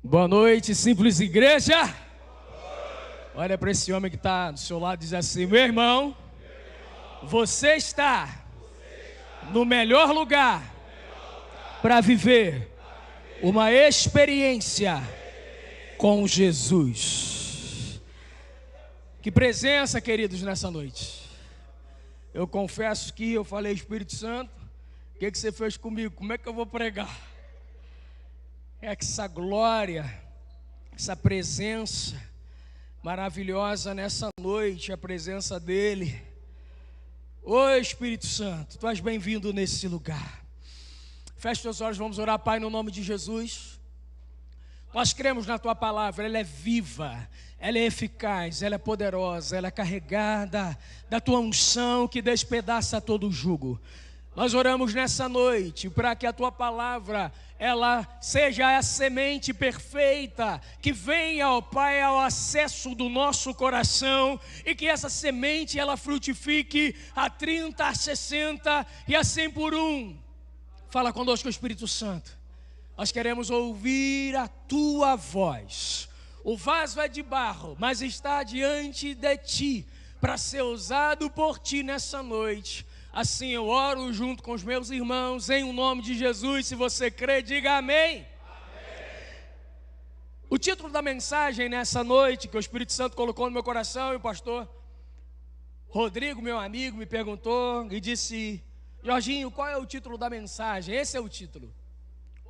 Boa noite, simples igreja. Olha para esse homem que está do seu lado e diz assim: meu irmão, você está no melhor lugar para viver uma experiência com Jesus. Que presença, queridos, nessa noite. Eu confesso que eu falei: Espírito Santo, o que você fez comigo? Como é que eu vou pregar? É que essa glória, essa presença maravilhosa nessa noite, a presença dEle. Ô Espírito Santo, Tu és bem-vindo nesse lugar. Feche teus olhos, vamos orar. Pai, no nome de Jesus. Nós cremos na Tua palavra, ela é viva, ela é eficaz, ela é poderosa, ela é carregada da Tua unção que despedaça todo o jugo. Nós oramos nessa noite para que a Tua palavra, ela seja a semente perfeita, que venha, ó Pai, ao acesso do nosso coração, e que essa semente, ela frutifique a 30, a 60 e a 100 por um. Fala conosco, Espírito Santo. Nós queremos ouvir a Tua voz. O vaso é de barro, mas está diante de Ti, para ser usado por Ti nessa noite. Assim eu oro junto com os meus irmãos, em nome de Jesus. Se você crê, diga amém. O título da mensagem nessa noite, que o Espírito Santo colocou no meu coração, e o pastor Rodrigo, meu amigo, me perguntou e disse: Jorginho, qual é o título da mensagem? Esse é o título: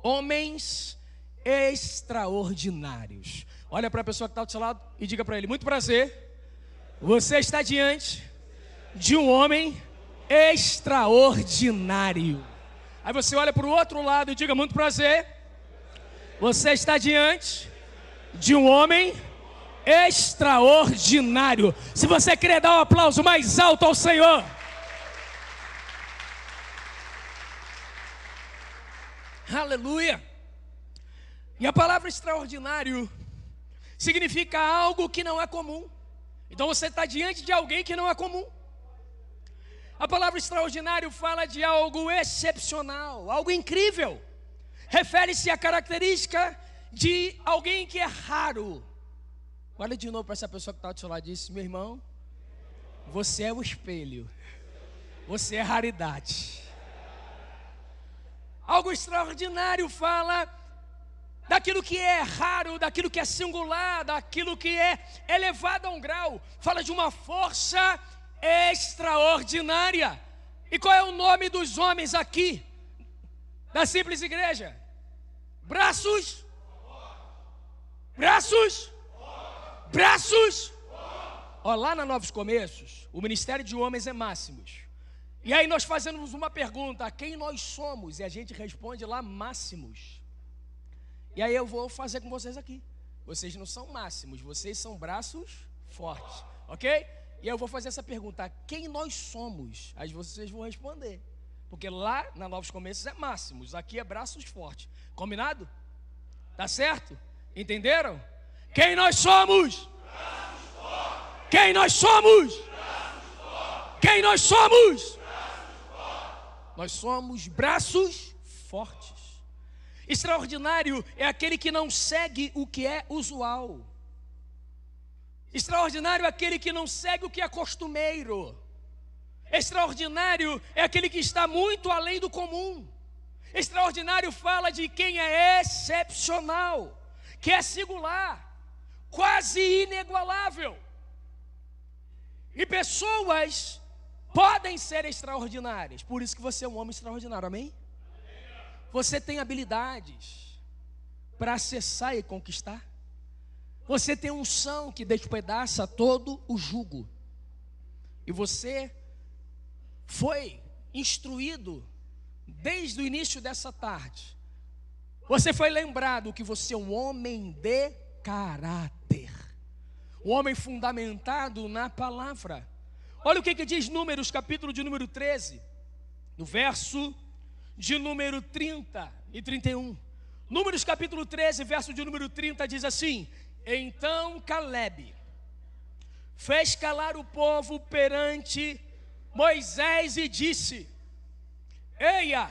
Homens Extraordinários. Olha para a pessoa que está do seu lado e diga para ele: muito prazer, você está diante de um homem extraordinário. Aí você olha para o outro lado e diga: muito prazer, você está diante de um homem extraordinário. Se você quer dar um aplauso mais alto ao Senhor. Aleluia. E a palavra extraordinário significa algo que não é comum. Então você está diante de alguém que não é comum. A palavra extraordinário fala de algo excepcional, algo incrível. Refere-se à característica de alguém que é raro. Olha de novo para essa pessoa que está do seu lado e diz: meu irmão, você é o espelho, você é raridade. Algo extraordinário fala daquilo que é raro, daquilo que é singular, daquilo que é elevado a um grau. Fala de uma força extraordinária. E qual é o nome dos homens aqui da simples igreja? Braços. Ó, lá na Novos Começos, o ministério de homens é Máximos. E aí nós fazemos uma pergunta: quem nós somos? E a gente responde lá: Máximos. E aí eu vou fazer com vocês aqui: vocês não são máximos, vocês são braços fortes, ok? E eu vou fazer essa pergunta: quem nós somos? Aí vocês vão responder, porque lá na Novos Começos é Máximos, aqui é braços fortes. Combinado? Tá certo? Entenderam? Quem nós somos? Quem nós somos? Quem nós somos? Nós somos braços fortes. Extraordinário é aquele que não segue o que é usual. Extraordinário é aquele que não segue o que é costumeiro. Extraordinário é aquele que está muito além do comum. Extraordinário fala de quem é excepcional, que é singular, quase inigualável. E pessoas podem ser extraordinárias. Por isso que você é um homem extraordinário, amém? Você tem habilidades para acessar e conquistar. Você tem unção que despedaça todo o jugo. E você foi instruído desde o início dessa tarde. Você foi lembrado que você é um homem de caráter. Um homem fundamentado na palavra. Olha o que diz Números, capítulo de número 13, no verso de número 30 e 31. Números capítulo 13, verso de número 30 diz assim: então Calebe fez calar o povo perante Moisés e disse: eia,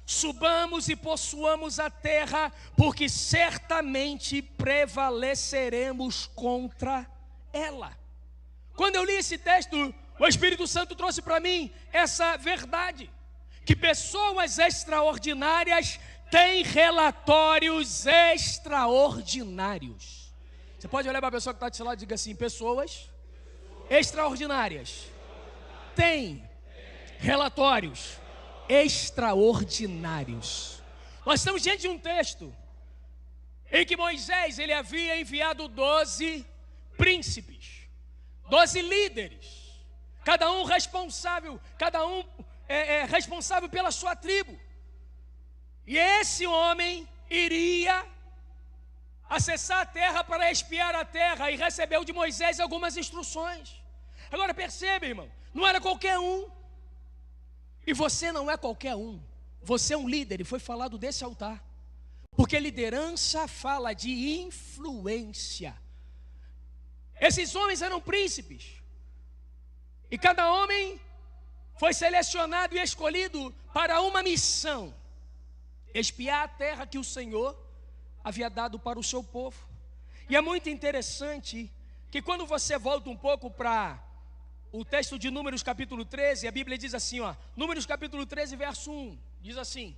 subamos e possuamos a terra, porque certamente prevaleceremos contra ela. Quando eu li esse texto, o Espírito Santo trouxe para mim essa verdade, que pessoas extraordinárias têm relatórios extraordinários. Você pode olhar para a pessoa que está do seu lado e diga assim: pessoas extraordinárias têm relatórios extraordinários. Nós estamos diante de um texto em que Moisés, ele havia enviado 12 príncipes, 12 líderes, cada um responsável pela sua tribo. E esse homem iria acessar a terra para espiar a terra e recebeu de Moisés algumas instruções. Agora perceba, irmão, não era qualquer um. E você não é qualquer um. Você é um líder, e foi falado desse altar. Porque liderança fala de influência. Esses homens eram príncipes. E cada homem foi selecionado e escolhido para uma missão: espiar a terra que o Senhor havia dado para o seu povo. E é muito interessante que quando você volta um pouco para o texto de Números capítulo 13, a Bíblia diz assim, Números capítulo 13, verso 1, diz assim: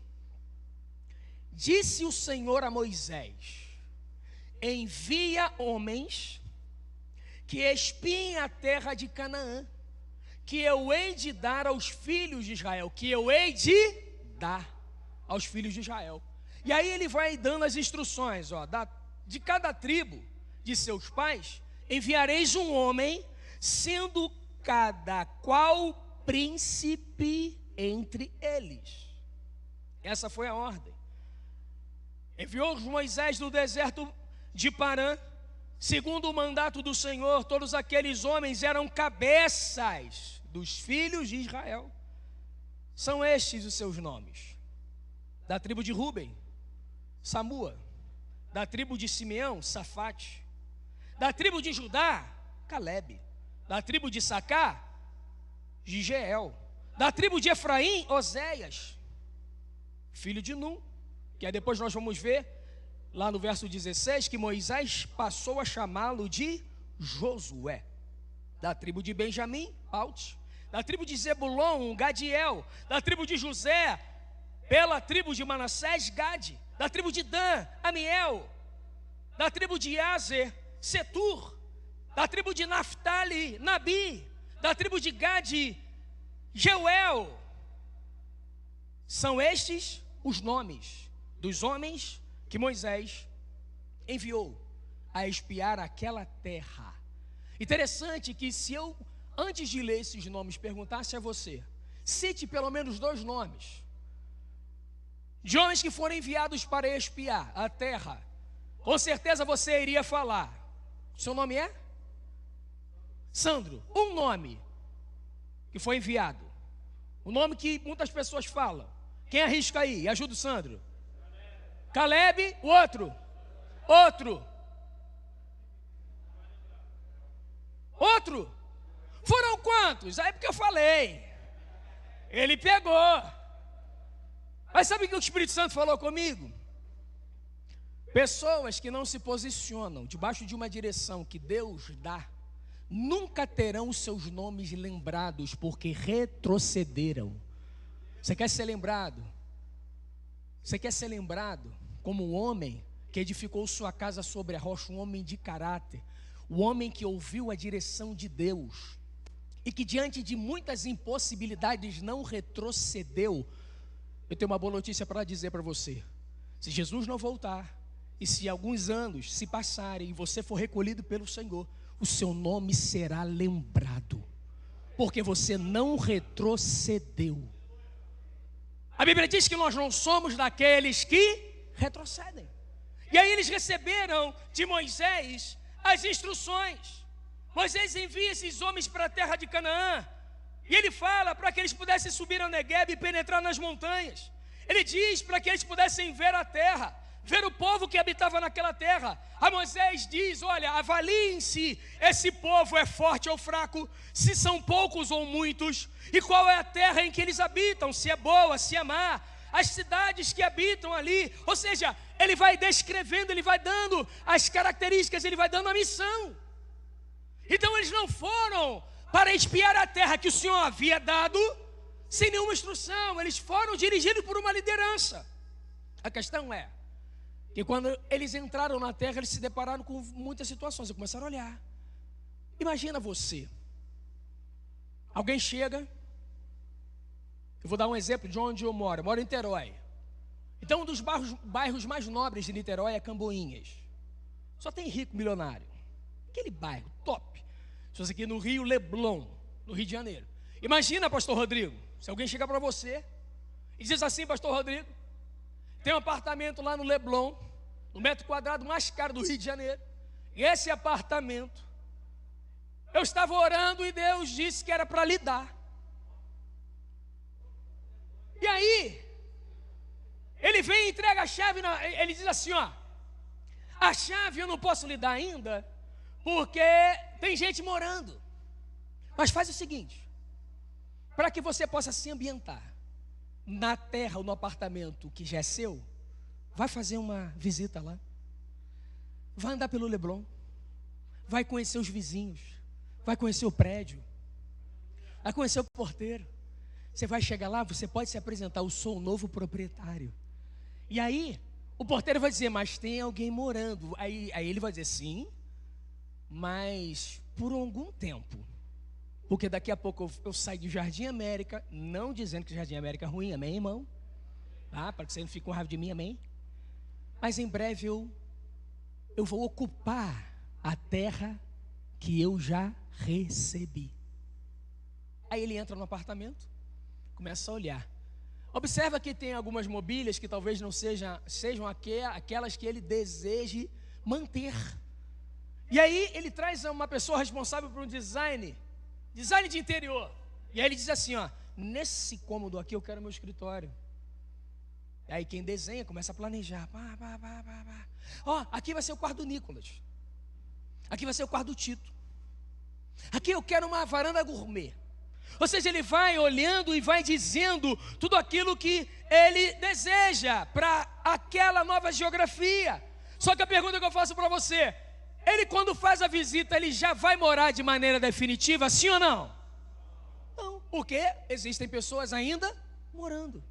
disse o Senhor a Moisés: envia homens que espiem a terra de Canaã, que eu hei de dar aos filhos de Israel, E aí ele vai dando as instruções, de cada tribo de seus pais, enviareis um homem, sendo cada qual príncipe entre eles. Essa foi a ordem. Enviou Moisés no deserto de Parã, segundo o mandato do Senhor. Todos aqueles homens eram cabeças dos filhos de Israel. São estes os seus nomes: da tribo de Ruben, Samua; da tribo de Simeão, Safate; da tribo de Judá, Calebe; da tribo de Sacá, Gigeel; da tribo de Efraim, Oséias, filho de Num, que aí depois nós vamos ver lá no verso 16 que Moisés passou a chamá-lo de Josué; da tribo de Benjamim, Paute; da tribo de Zebulon, Gadiel; da tribo de José, pela tribo de Manassés, Gade; da tribo de Dan, Amiel; da tribo de Aser, Setur; da tribo de Naftali, Nabi; da tribo de Gade, Jeuel. São estes os nomes dos homens que Moisés enviou a espiar aquela terra. Interessante que se eu, antes de ler esses nomes, perguntasse a você, cite pelo menos 2 nomes de homens que foram enviados para espiar a terra, com certeza você iria falar: seu nome é? Sandro. Um nome que foi enviado, o nome que muitas pessoas falam. Quem arrisca aí? Ajuda o Sandro. Calebe. O outro. Foram quantos? Aí porque eu falei, ele pegou. Mas sabe o que o Espírito Santo falou comigo? Pessoas que não se posicionam debaixo de uma direção que Deus dá, nunca terão seus nomes lembrados, porque retrocederam. Você quer ser lembrado? Você quer ser lembrado como um homem que edificou sua casa sobre a rocha, um homem de caráter, o homem que ouviu a direção de Deus e que diante de muitas impossibilidades não retrocedeu. Eu tenho uma boa notícia para dizer para você: se Jesus não voltar, e se alguns anos se passarem e você for recolhido pelo Senhor, o seu nome será lembrado, porque você não retrocedeu. A Bíblia diz que nós não somos daqueles que retrocedem. E aí eles receberam de Moisés as instruções. Moisés envia esses homens para a terra de Canaã, e ele fala para que eles pudessem subir ao Neguebe e penetrar nas montanhas. Ele diz para que eles pudessem ver a terra, ver o povo que habitava naquela terra. A Moisés diz: olha, avaliem se esse povo é forte ou fraco, se são poucos ou muitos, e qual é a terra em que eles habitam, se é boa, se é má. as cidades que habitam ali. Ou seja, ele vai descrevendo, ele vai dando as características, ele vai dando a missão. Então eles não foram para espiar a terra que o Senhor havia dado sem nenhuma instrução. Eles foram dirigidos por uma liderança. A questão é que quando eles entraram na terra, eles se depararam com muitas situações e começaram a olhar. Imagina você, alguém chega, eu vou dar um exemplo de onde eu moro em Niterói. Então um dos bairros mais nobres de Niterói é Camboinhas. Só tem rico milionário. Aquele bairro top. Se fosse aqui no Rio, Leblon, no Rio de Janeiro. Imagina, pastor Rodrigo, se alguém chegar para você e diz assim: pastor Rodrigo, tem um apartamento lá no Leblon, no metro quadrado mais caro do Rio de Janeiro. E esse apartamento, eu estava orando e Deus disse que era para lhe dar. E aí, ele vem e entrega a chave, ele diz assim, ó: a chave eu não posso lhe dar ainda, porque tem gente morando. Mas faz o seguinte, para que você possa se ambientar na terra ou no apartamento que já é seu, vai fazer uma visita lá, vai andar pelo Leblon, vai conhecer os vizinhos, vai conhecer o prédio, vai conhecer o porteiro. Você vai chegar lá, você pode se apresentar: eu sou o novo proprietário. E aí, o porteiro vai dizer: mas tem alguém morando. Aí ele vai dizer: sim, mas por algum tempo. Porque daqui a pouco eu saio de Jardim América, não dizendo que Jardim América é ruim, amém, irmão? Para que você não fique com raiva de mim, amém? Mas em breve eu vou ocupar a terra que eu já recebi. Aí ele entra no apartamento, começa a olhar. Observa que tem algumas mobílias que talvez não sejam aquelas que ele deseje manter. E aí ele traz uma pessoa responsável por um design de interior. E aí ele diz assim, ó: nesse cômodo aqui eu quero meu escritório. E aí quem desenha começa a planejar. Ó, aqui vai ser o quarto do Nicolas. Aqui vai ser o quarto do Tito. Aqui eu quero uma varanda gourmet. Ou seja, ele vai olhando e vai dizendo tudo aquilo que ele deseja para aquela nova geografia. Só que a pergunta que eu faço para você: ele, quando faz a visita, ele já vai morar de maneira definitiva, sim ou não? Não, porque existem pessoas ainda morando.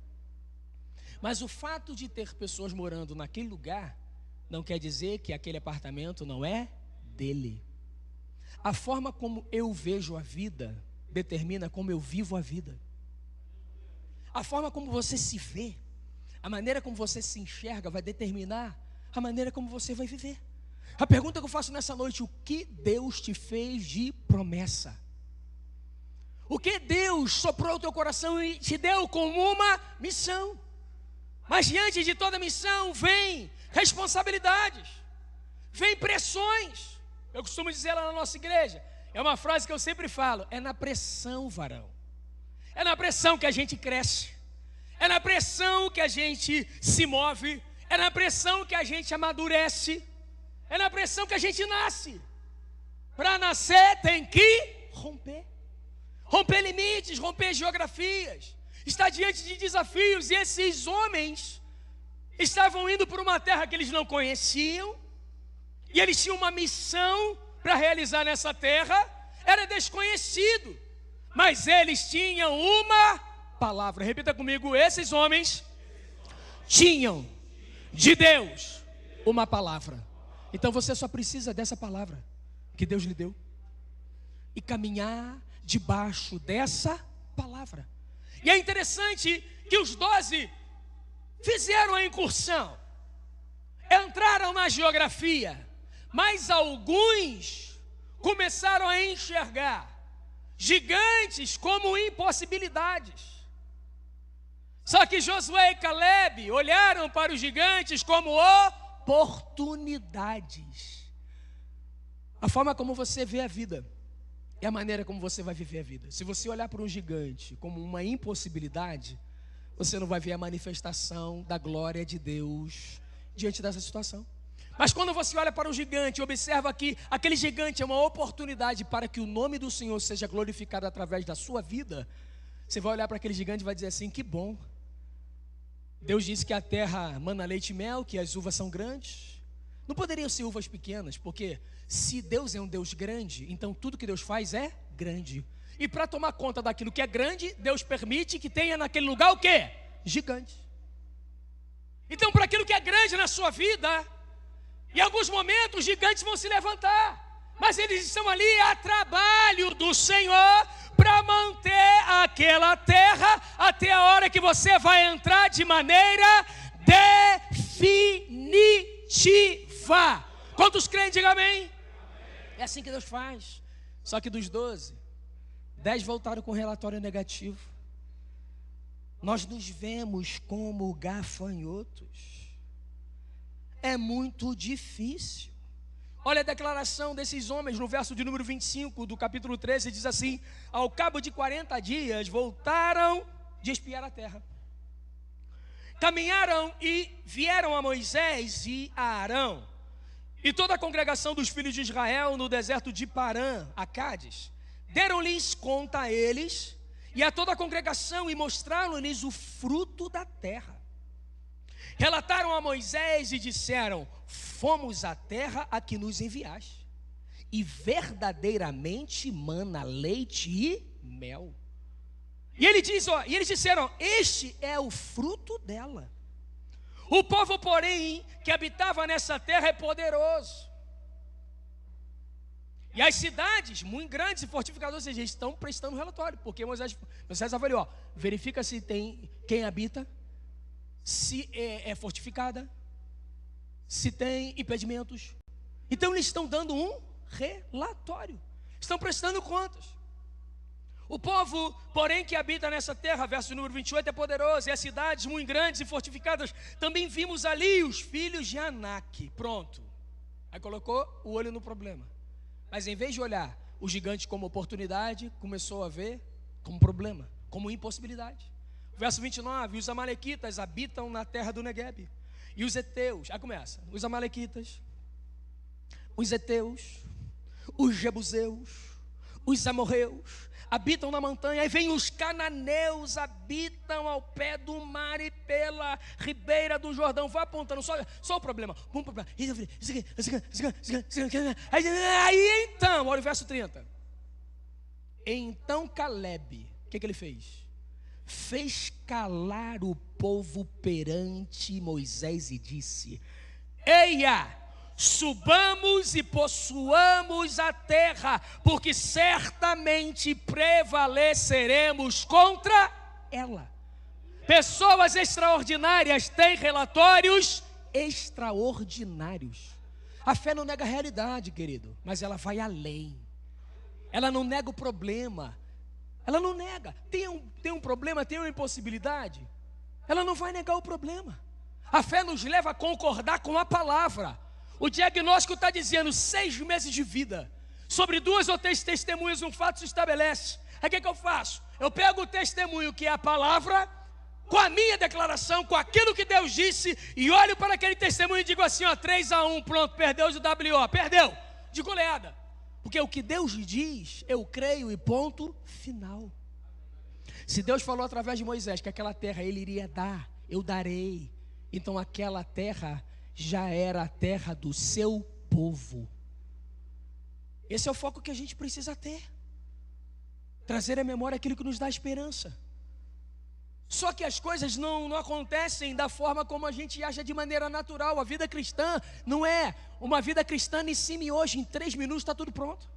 Mas o fato de ter pessoas morando naquele lugar não quer dizer que aquele apartamento não é dele. A forma como eu vejo a vida determina como eu vivo a vida. A forma como você se vê, a maneira como você se enxerga vai determinar a maneira como você vai viver. A pergunta que eu faço nessa noite: o que Deus te fez de promessa? O que Deus soprou o teu coração e te deu como uma missão? Mas diante de toda missão vem responsabilidades, vem pressões. Eu costumo dizer lá na nossa igreja, é uma frase que eu sempre falo: é na pressão, varão. É na pressão que a gente cresce. É na pressão que a gente se move. É na pressão que a gente amadurece. É na pressão que a gente nasce. Para nascer tem que romper. Romper limites, romper geografias. Estar diante de desafios. E esses homens estavam indo por uma terra que eles não conheciam. E eles tinham uma missão para realizar nessa terra. Era desconhecido, mas eles tinham uma palavra. Repita comigo: esses homens tinham de Deus uma palavra. Então você só precisa dessa palavra que Deus lhe deu e caminhar debaixo dessa palavra. E é interessante que os 12 fizeram a incursão, entraram na geografia, mas alguns começaram a enxergar gigantes como impossibilidades. Só que Josué e Caleb olharam para os gigantes como oportunidades. A forma como você vê a vida é a maneira como você vai viver a vida. Se você olhar para um gigante como uma impossibilidade, você não vai ver a manifestação da glória de Deus diante dessa situação. Mas quando você olha para um gigante e observa que aquele gigante é uma oportunidade para que o nome do Senhor seja glorificado através da sua vida, você vai olhar para aquele gigante e vai dizer assim: que bom, Deus disse que a terra mana leite e mel, que as uvas são grandes. Não poderiam ser uvas pequenas, porque se Deus é um Deus grande, então tudo que Deus faz é grande. E para tomar conta daquilo que é grande, Deus permite que tenha naquele lugar o quê? Gigante. Então, para aquilo que é grande na sua vida, em alguns momentos os gigantes vão se levantar, mas eles estão ali a trabalho do Senhor para manter aquela terra até a hora que você vai entrar de maneira definitiva. Quantos creem, diga amém? É assim que Deus faz. Só que dos 12, 10 voltaram com relatório negativo. Nós nos vemos como gafanhotos. É muito difícil. Olha a declaração desses homens no verso de número 25 do capítulo 13, diz assim: ao cabo de 40 dias voltaram de espiar a terra. Caminharam e vieram a Moisés e a Arão e toda a congregação dos filhos de Israel no deserto de Parã, a Cádiz. Deram-lhes conta a eles e a toda a congregação e mostraram-lhes o fruto da terra. Relataram a Moisés e disseram: fomos à terra a que nos enviaste, e verdadeiramente mana leite e mel. E eles disseram: este é o fruto dela. O povo, porém, que habitava nessa terra é poderoso. E as cidades, muito grandes e fortificadas, ou seja, estão prestando relatório, porque Moisés avaliou, verifica se tem quem habita, se é fortificada, se tem impedimentos. Então eles estão dando um relatório, estão prestando contas. O povo, porém, que habita nessa terra, verso número 28, é poderoso, e as cidades muito grandes e fortificadas, também vimos ali os filhos de Anak. Pronto, aí colocou o olho no problema. Mas em vez de olhar o gigante como oportunidade, começou a ver como problema, como impossibilidade. Verso 29, os amalequitas habitam na terra do Neguebe. E os heteus, aí começa, os amalequitas, os heteus, os jebuseus, os amorreus, habitam na montanha. Aí vem os cananeus, habitam ao pé do mar e pela ribeira do Jordão. Vai apontando, só o problema. Aí então, olha o verso 30. Então Caleb, o que ele fez? Fez calar o povo perante Moisés e disse: eia, subamos e possuamos a terra, porque certamente prevaleceremos contra ela. Pessoas extraordinárias têm relatórios extraordinários. A fé não nega a realidade, querido, mas ela vai além. Ela não nega o problema. Ela não nega. Tem um problema, tem uma impossibilidade. Ela não vai negar o problema. A fé nos leva a concordar com a palavra. O diagnóstico está dizendo 6 meses de vida. Sobre 2 ou 3 testemunhas um fato se estabelece. Aí o que eu faço? Eu pego o testemunho que é a palavra, com a minha declaração, com aquilo que Deus disse, e olho para aquele testemunho e digo assim, 3-1, pronto, perdeu de WO, perdeu, de goleada. Porque o que Deus diz, eu creio e ponto final. Se Deus falou através de Moisés que aquela terra Ele iria dar, eu darei. Então aquela terra já era a terra do seu povo. Esse é o foco que a gente precisa ter. Trazer à memória aquilo que nos dá esperança. Só que as coisas não acontecem da forma como a gente acha de maneira natural. A vida cristã não é uma vida cristã em cima e hoje, em 3 minutos está tudo pronto.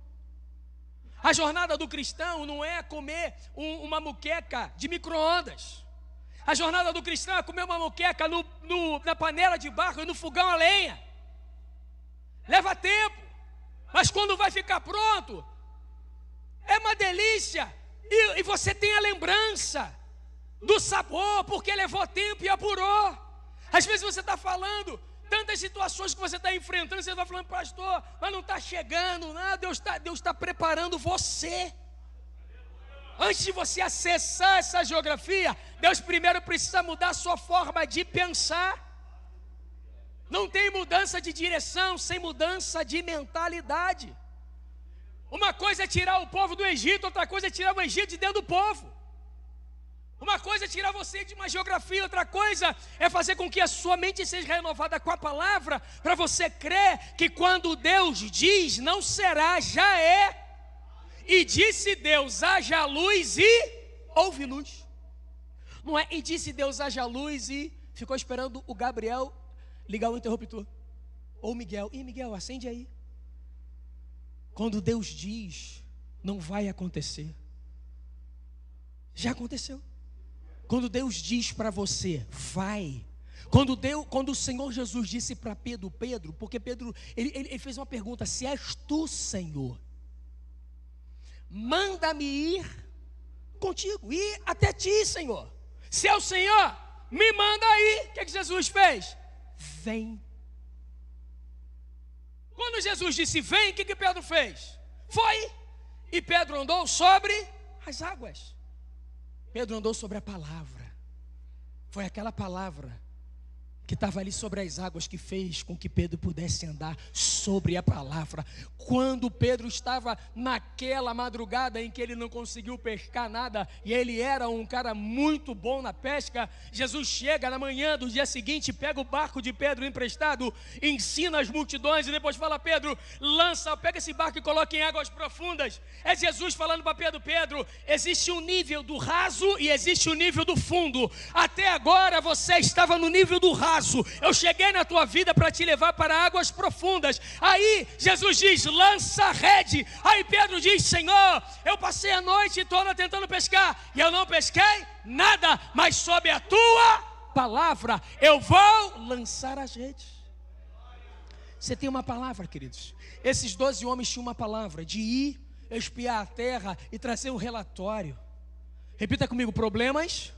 A jornada do cristão não é comer uma muqueca de micro-ondas. A jornada do cristão é comer uma muqueca na panela de barro e no fogão a lenha. Leva tempo, mas quando vai ficar pronto, é uma delícia. E você tem a lembrança do sabor, porque levou tempo e apurou. Às vezes você está falando tantas situações que você está enfrentando, você vai falando, pastor, mas não está chegando nada. Deus está preparando você. Antes de você acessar essa geografia, Deus primeiro precisa mudar a sua forma de pensar. Não tem mudança de direção sem mudança de mentalidade. Uma coisa é tirar o povo do Egito, outra coisa é tirar o Egito de dentro do povo. Uma coisa é tirar você de uma geografia, outra coisa é fazer com que a sua mente seja renovada com a palavra, para você crer que quando Deus diz, não será, já é. E disse Deus, haja luz e houve luz. Não é, e disse Deus, haja luz e ficou esperando o Gabriel ligar o interruptor. Ou Miguel, Miguel, acende aí. Quando Deus diz, não vai acontecer. Já aconteceu. Quando Deus diz para você, vai. Quando o Senhor Jesus disse para Pedro, porque Pedro, ele fez uma pergunta, se és tu, Senhor, manda-me ir contigo, ir até ti, Senhor. Se é o Senhor, me manda aí. O que Jesus fez? Vem. Quando Jesus disse vem, o que Pedro fez? Foi. E Pedro andou sobre as águas. Pedro andou sobre a palavra. Foi aquela palavra que estava ali sobre as águas que fez com que Pedro pudesse andar sobre a palavra. Quando Pedro estava naquela madrugada em que ele não conseguiu pescar nada, e ele era um cara muito bom na pesca, Jesus chega na manhã do dia seguinte, pega o barco de Pedro emprestado, ensina as multidões e depois fala, Pedro, pega esse barco e coloca em águas profundas. É Jesus falando para Pedro, Pedro, existe um nível do raso e existe um nível do fundo. Até agora você estava no nível do raso. Eu cheguei na tua vida para te levar para águas profundas. Aí Jesus diz, lança a rede. Aí Pedro diz, Senhor, eu passei a noite toda tentando pescar e eu não pesquei nada, mas sob a tua palavra eu vou lançar as redes. Você tem uma palavra, queridos. Esses 12 homens tinham uma palavra de ir espiar a terra e trazer um relatório. Repita comigo, problemas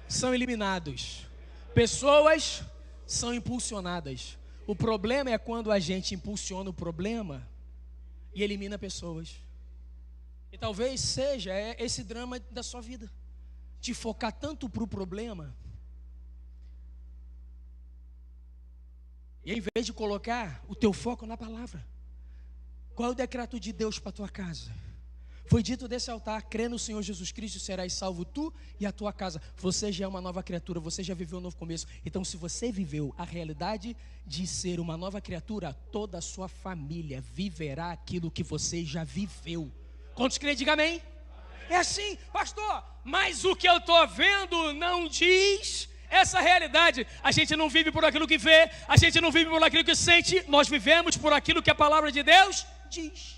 são eliminados, pessoas são impulsionadas. O problema é quando a gente impulsiona o problema e elimina pessoas. E talvez seja esse drama da sua vida, de focar tanto para o problema, e em vez de colocar o teu foco na palavra. Qual é o decreto de Deus para a tua casa? Foi dito desse altar, crê no Senhor Jesus Cristo, serás salvo tu e a tua casa. Você já é uma nova criatura, você já viveu um novo começo. Então se você viveu a realidade de ser uma nova criatura, toda a sua família viverá aquilo que você já viveu. Quantos creem, diga amém? É assim, pastor, mas o que eu estou vendo não diz essa realidade. A gente não vive por aquilo que vê, a gente não vive por aquilo que sente, nós vivemos por aquilo que a palavra de Deus diz.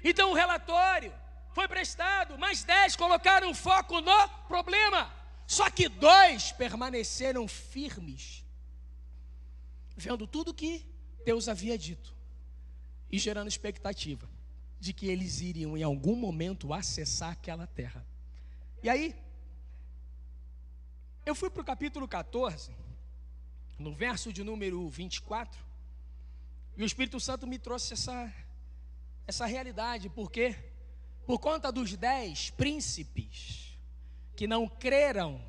Então o relatório foi prestado, mas 10 colocaram foco no problema. Só que 2 permaneceram firmes, vendo tudo que Deus havia dito e gerando expectativa de que eles iriam em algum momento acessar aquela terra. E aí, eu fui para o capítulo 14, no verso de número 24, e o Espírito Santo me trouxe essa realidade, porque por conta dos 10 príncipes que não creram,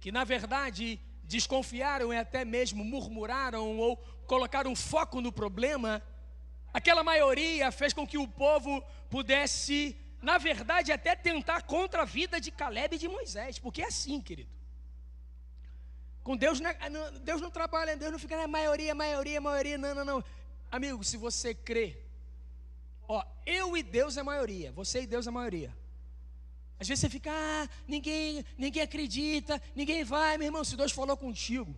que na verdade desconfiaram e até mesmo murmuraram ou colocaram foco no problema, aquela maioria fez com que o povo pudesse, na verdade, até tentar contra a vida de Caleb e de Moisés, porque é assim, querido. Com Deus, Deus não trabalha, Deus não fica na maioria, não. Amigo, se você crê, eu e Deus é maioria, você e Deus é maioria. Às vezes você fica, ninguém acredita, ninguém vai, meu irmão. Se Deus falou contigo,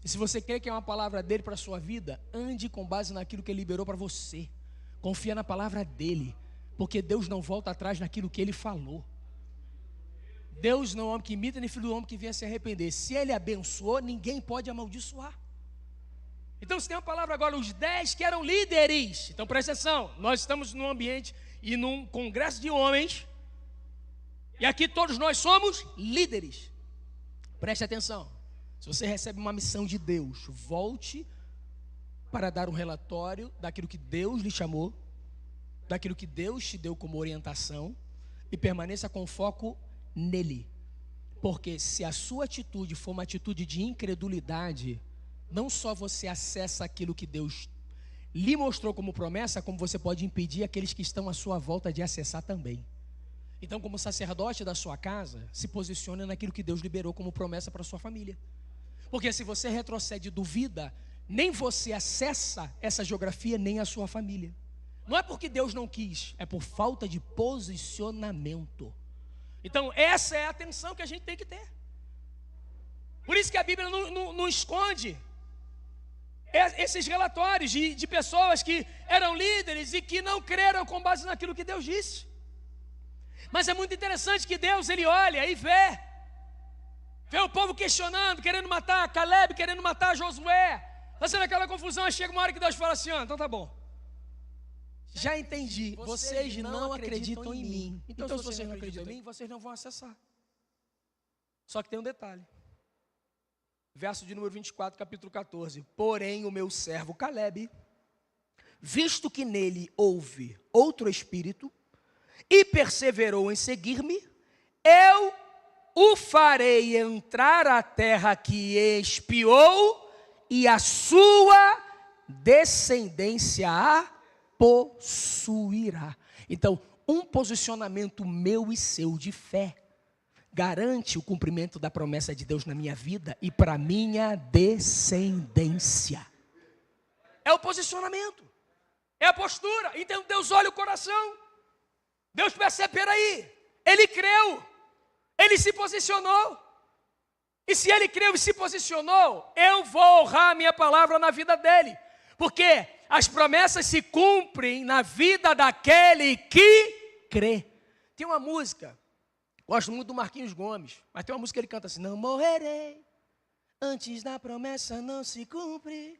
e se você crê que é uma palavra dele para a sua vida, ande com base naquilo que ele liberou para você. Confia na palavra dele, porque Deus não volta atrás naquilo que ele falou. Deus não é homem que imita, nem filho do homem que venha se arrepender. Se ele abençoou, ninguém pode amaldiçoar. Então se tem uma palavra agora, os 10 que eram líderes. Então presta atenção, nós estamos num ambiente e num congresso de homens, e aqui todos nós somos líderes. Preste atenção, se você recebe uma missão de Deus, volte para dar um relatório daquilo que Deus lhe chamou, daquilo que Deus te deu como orientação, e permaneça com foco nele. Porque se a sua atitude for uma atitude de incredulidade, não só você acessa aquilo que Deus lhe mostrou como promessa, como você pode impedir aqueles que estão à sua volta de acessar também. Então, como sacerdote da sua casa, se posicione naquilo que Deus liberou como promessa para a sua família. Porque se você retrocede e duvida, nem você acessa essa geografia, nem a sua família. Não é porque Deus não quis, é por falta de posicionamento. Então, essa é a atenção que a gente tem que ter. Por isso que a Bíblia não esconde esses relatórios de pessoas que eram líderes e que não creram com base naquilo que Deus disse. Mas é muito interessante que Deus, ele olha e vê o povo questionando, querendo matar Caleb, querendo matar Josué, fazendo aquela confusão. Aí chega uma hora que Deus fala assim: então tá bom, já entendi, vocês não acreditam em mim. Então se vocês não acreditam em mim, vocês não vão acessar. Só que tem um detalhe. Verso de número 24, capítulo 14. Porém o meu servo Caleb, visto que nele houve outro espírito, e perseverou em seguir-me, eu o farei entrar à terra que espiou, e a sua descendência a possuirá. Então, um posicionamento meu e seu de fé garante o cumprimento da promessa de Deus na minha vida e para minha descendência. É o posicionamento, é a postura. Então Deus olha o coração, Deus percebe, peraí, ele creu, ele se posicionou. E se ele creu e se posicionou, eu vou honrar a minha palavra na vida dele. Porque as promessas se cumprem na vida daquele que crê. Tem uma música, gosto muito do Marquinhos Gomes, mas tem uma música que ele canta assim: não morrerei, antes da promessa não se cumpre.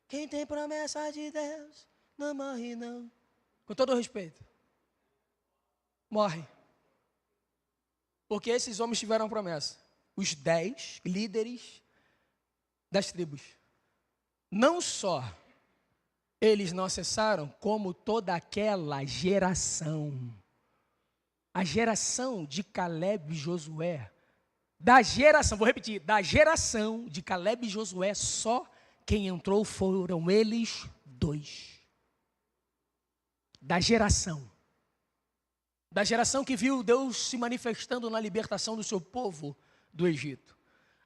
Quem tem promessa de Deus, não morre não. Com todo o respeito, morre. Porque esses homens tiveram promessa. Os 10 líderes das tribos. Não só eles não acessaram, como toda aquela geração. A geração de Caleb e Josué. Da geração, vou repetir, da geração de Caleb e Josué, só quem entrou foram eles 2. Da geração que viu Deus se manifestando na libertação do seu povo do Egito.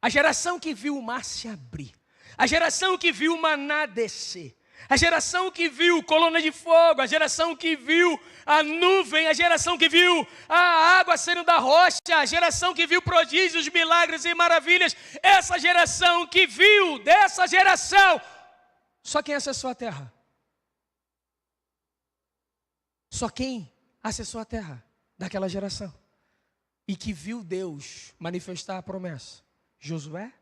A geração que viu o mar se abrir. A geração que viu o maná descer. A geração que viu coluna de fogo. A geração que viu a nuvem. A geração que viu a água saindo da rocha. A geração que viu prodígios, milagres e maravilhas. Essa geração que viu, dessa geração, só quem acessou a terra. Só quem acessou a terra daquela geração e que viu Deus manifestar a promessa: Josué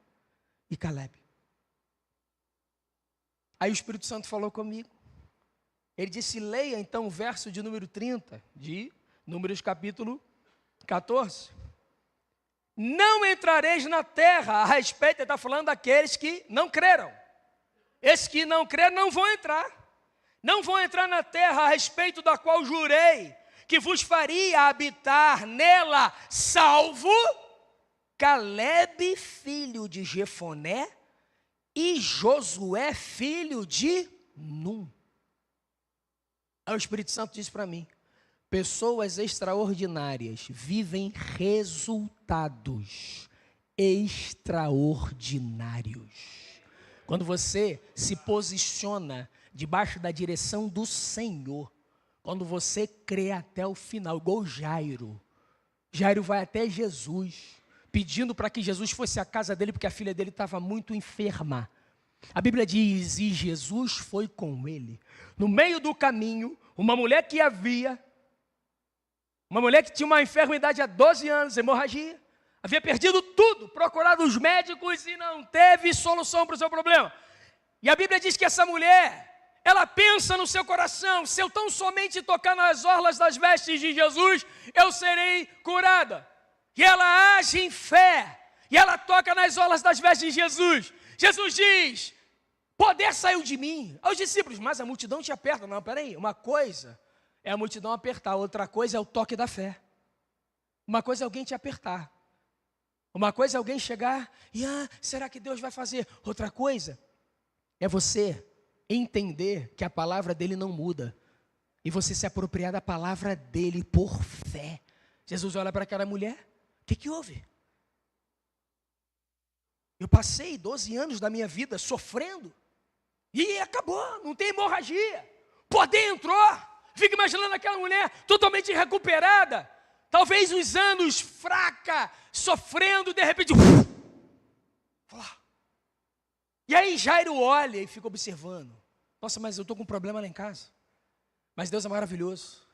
e Caleb. Aí o Espírito Santo falou comigo. Ele disse: leia então o verso de número 30 de Números capítulo 14. Não entrareis na terra. A respeito, ele está falando daqueles que não creram. Esses que não creram não vão entrar. Não vão entrar na terra a respeito da qual jurei que vos faria habitar nela, salvo Caleb, filho de Jefoné, e Josué, filho de Num. Aí o Espírito Santo disse para mim: pessoas extraordinárias vivem resultados extraordinários. Quando você se posiciona debaixo da direção do Senhor, quando você crê até o final, igual Jairo. Jairo vai até Jesus, pedindo para que Jesus fosse à casa dele, porque a filha dele estava muito enferma. A Bíblia diz: e Jesus foi com ele. No meio do caminho, uma mulher que tinha uma enfermidade há 12 anos, hemorragia, havia perdido tudo, procurado os médicos e não teve solução para o seu problema. E a Bíblia diz que essa mulher, ela pensa no seu coração: se eu tão somente tocar nas orlas das vestes de Jesus, eu serei curada. E ela age em fé, e ela toca nas orlas das vestes de Jesus. Jesus diz: poder saiu de mim. Aos discípulos: mas a multidão te aperta. Não, peraí, uma coisa é a multidão apertar, outra coisa é o toque da fé. Uma coisa é alguém te apertar. Uma coisa é alguém chegar e, será que Deus vai fazer? Outra coisa é você entender que a palavra dele não muda e você se apropriar da palavra dele por fé. Jesus olha para aquela mulher, o que houve? Eu passei 12 anos da minha vida sofrendo, e acabou, não tem hemorragia. O poder entrou. Fica imaginando aquela mulher totalmente recuperada, talvez uns anos fraca, sofrendo, de repente... E aí Jairo olha e fica observando. Nossa, mas eu estou com um problema lá em casa. Mas Deus é maravilhoso,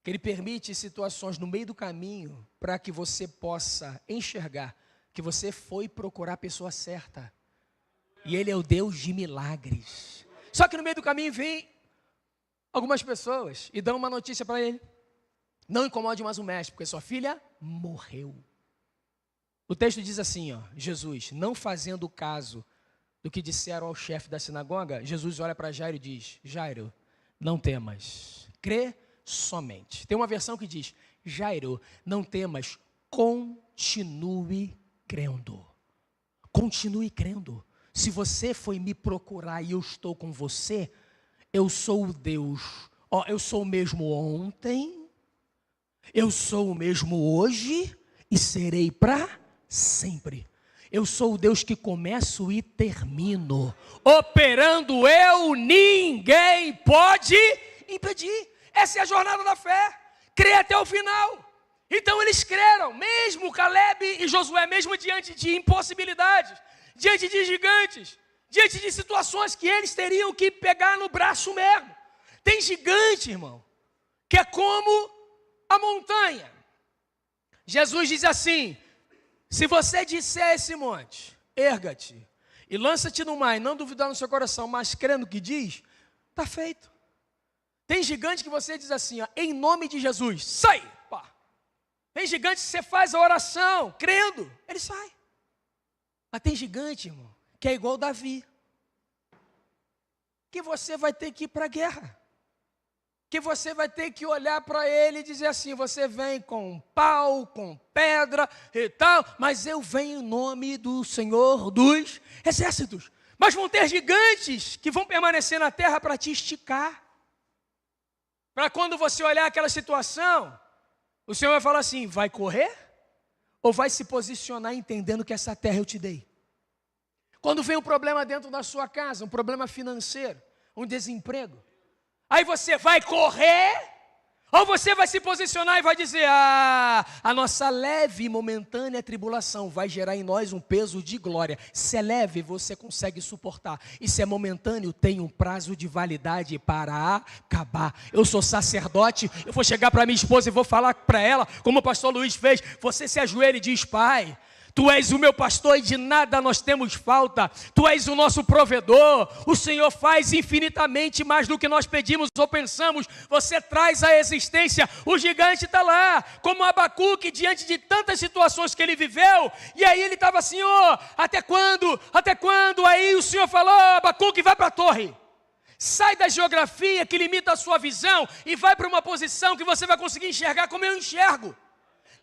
que Ele permite situações no meio do caminho para que você possa enxergar que você foi procurar a pessoa certa. E Ele é o Deus de milagres. Só que no meio do caminho vem algumas pessoas e dão uma notícia para ele: não incomode mais o mestre, porque sua filha morreu. O texto diz assim, Jesus, não fazendo caso do que disseram ao chefe da sinagoga, Jesus olha para Jairo e diz: Jairo, não temas, crê somente. Tem uma versão que diz: Jairo, não temas, continue crendo. Continue crendo. Se você foi me procurar e eu estou com você, eu sou o Deus. Eu sou o mesmo ontem, eu sou o mesmo hoje e serei para sempre. Eu sou o Deus que começo e termino. Operando eu, ninguém pode impedir. Essa é a jornada da fé. Crê até o final. Então eles creram, mesmo Caleb e Josué, mesmo diante de impossibilidades, diante de gigantes, diante de situações que eles teriam que pegar no braço mesmo. Tem gigante, irmão, que é como a montanha. Jesus diz assim: se você disser a esse monte, erga-te e lança-te no mar, e não duvidar no seu coração, mas crendo que diz, está feito. Tem gigante que você diz assim, em nome de Jesus, sai. Pá. Tem gigante que você faz a oração, crendo, ele sai. Mas tem gigante, irmão, que é igual Davi, que você vai ter que ir para a guerra. Que você vai ter que olhar para ele e dizer assim: você vem com pau, com pedra e tal, mas eu venho em nome do Senhor dos Exércitos. Mas vão ter gigantes que vão permanecer na terra para te esticar. Para quando você olhar aquela situação, o Senhor vai falar assim: vai correr? Ou vai se posicionar entendendo que essa terra eu te dei? Quando vem um problema dentro da sua casa, um problema financeiro, um desemprego, aí você vai correr, ou você vai se posicionar e vai dizer: a nossa leve e momentânea tribulação vai gerar em nós um peso de glória. Se é leve, você consegue suportar. E se é momentâneo, tem um prazo de validade para acabar. Eu sou sacerdote, eu vou chegar para minha esposa e vou falar para ela, como o pastor Luiz fez: você se ajoelha e diz: Pai, Tu és o meu pastor e de nada nós temos falta. Tu és o nosso provedor. O Senhor faz infinitamente mais do que nós pedimos ou pensamos. Você traz à existência. O gigante está lá, como Abacuque, diante de tantas situações que ele viveu. E aí ele estava assim: até quando? Até quando? Aí o Senhor falou: Abacuque, vai para a torre. Sai da geografia que limita a sua visão e vai para uma posição que você vai conseguir enxergar como eu enxergo.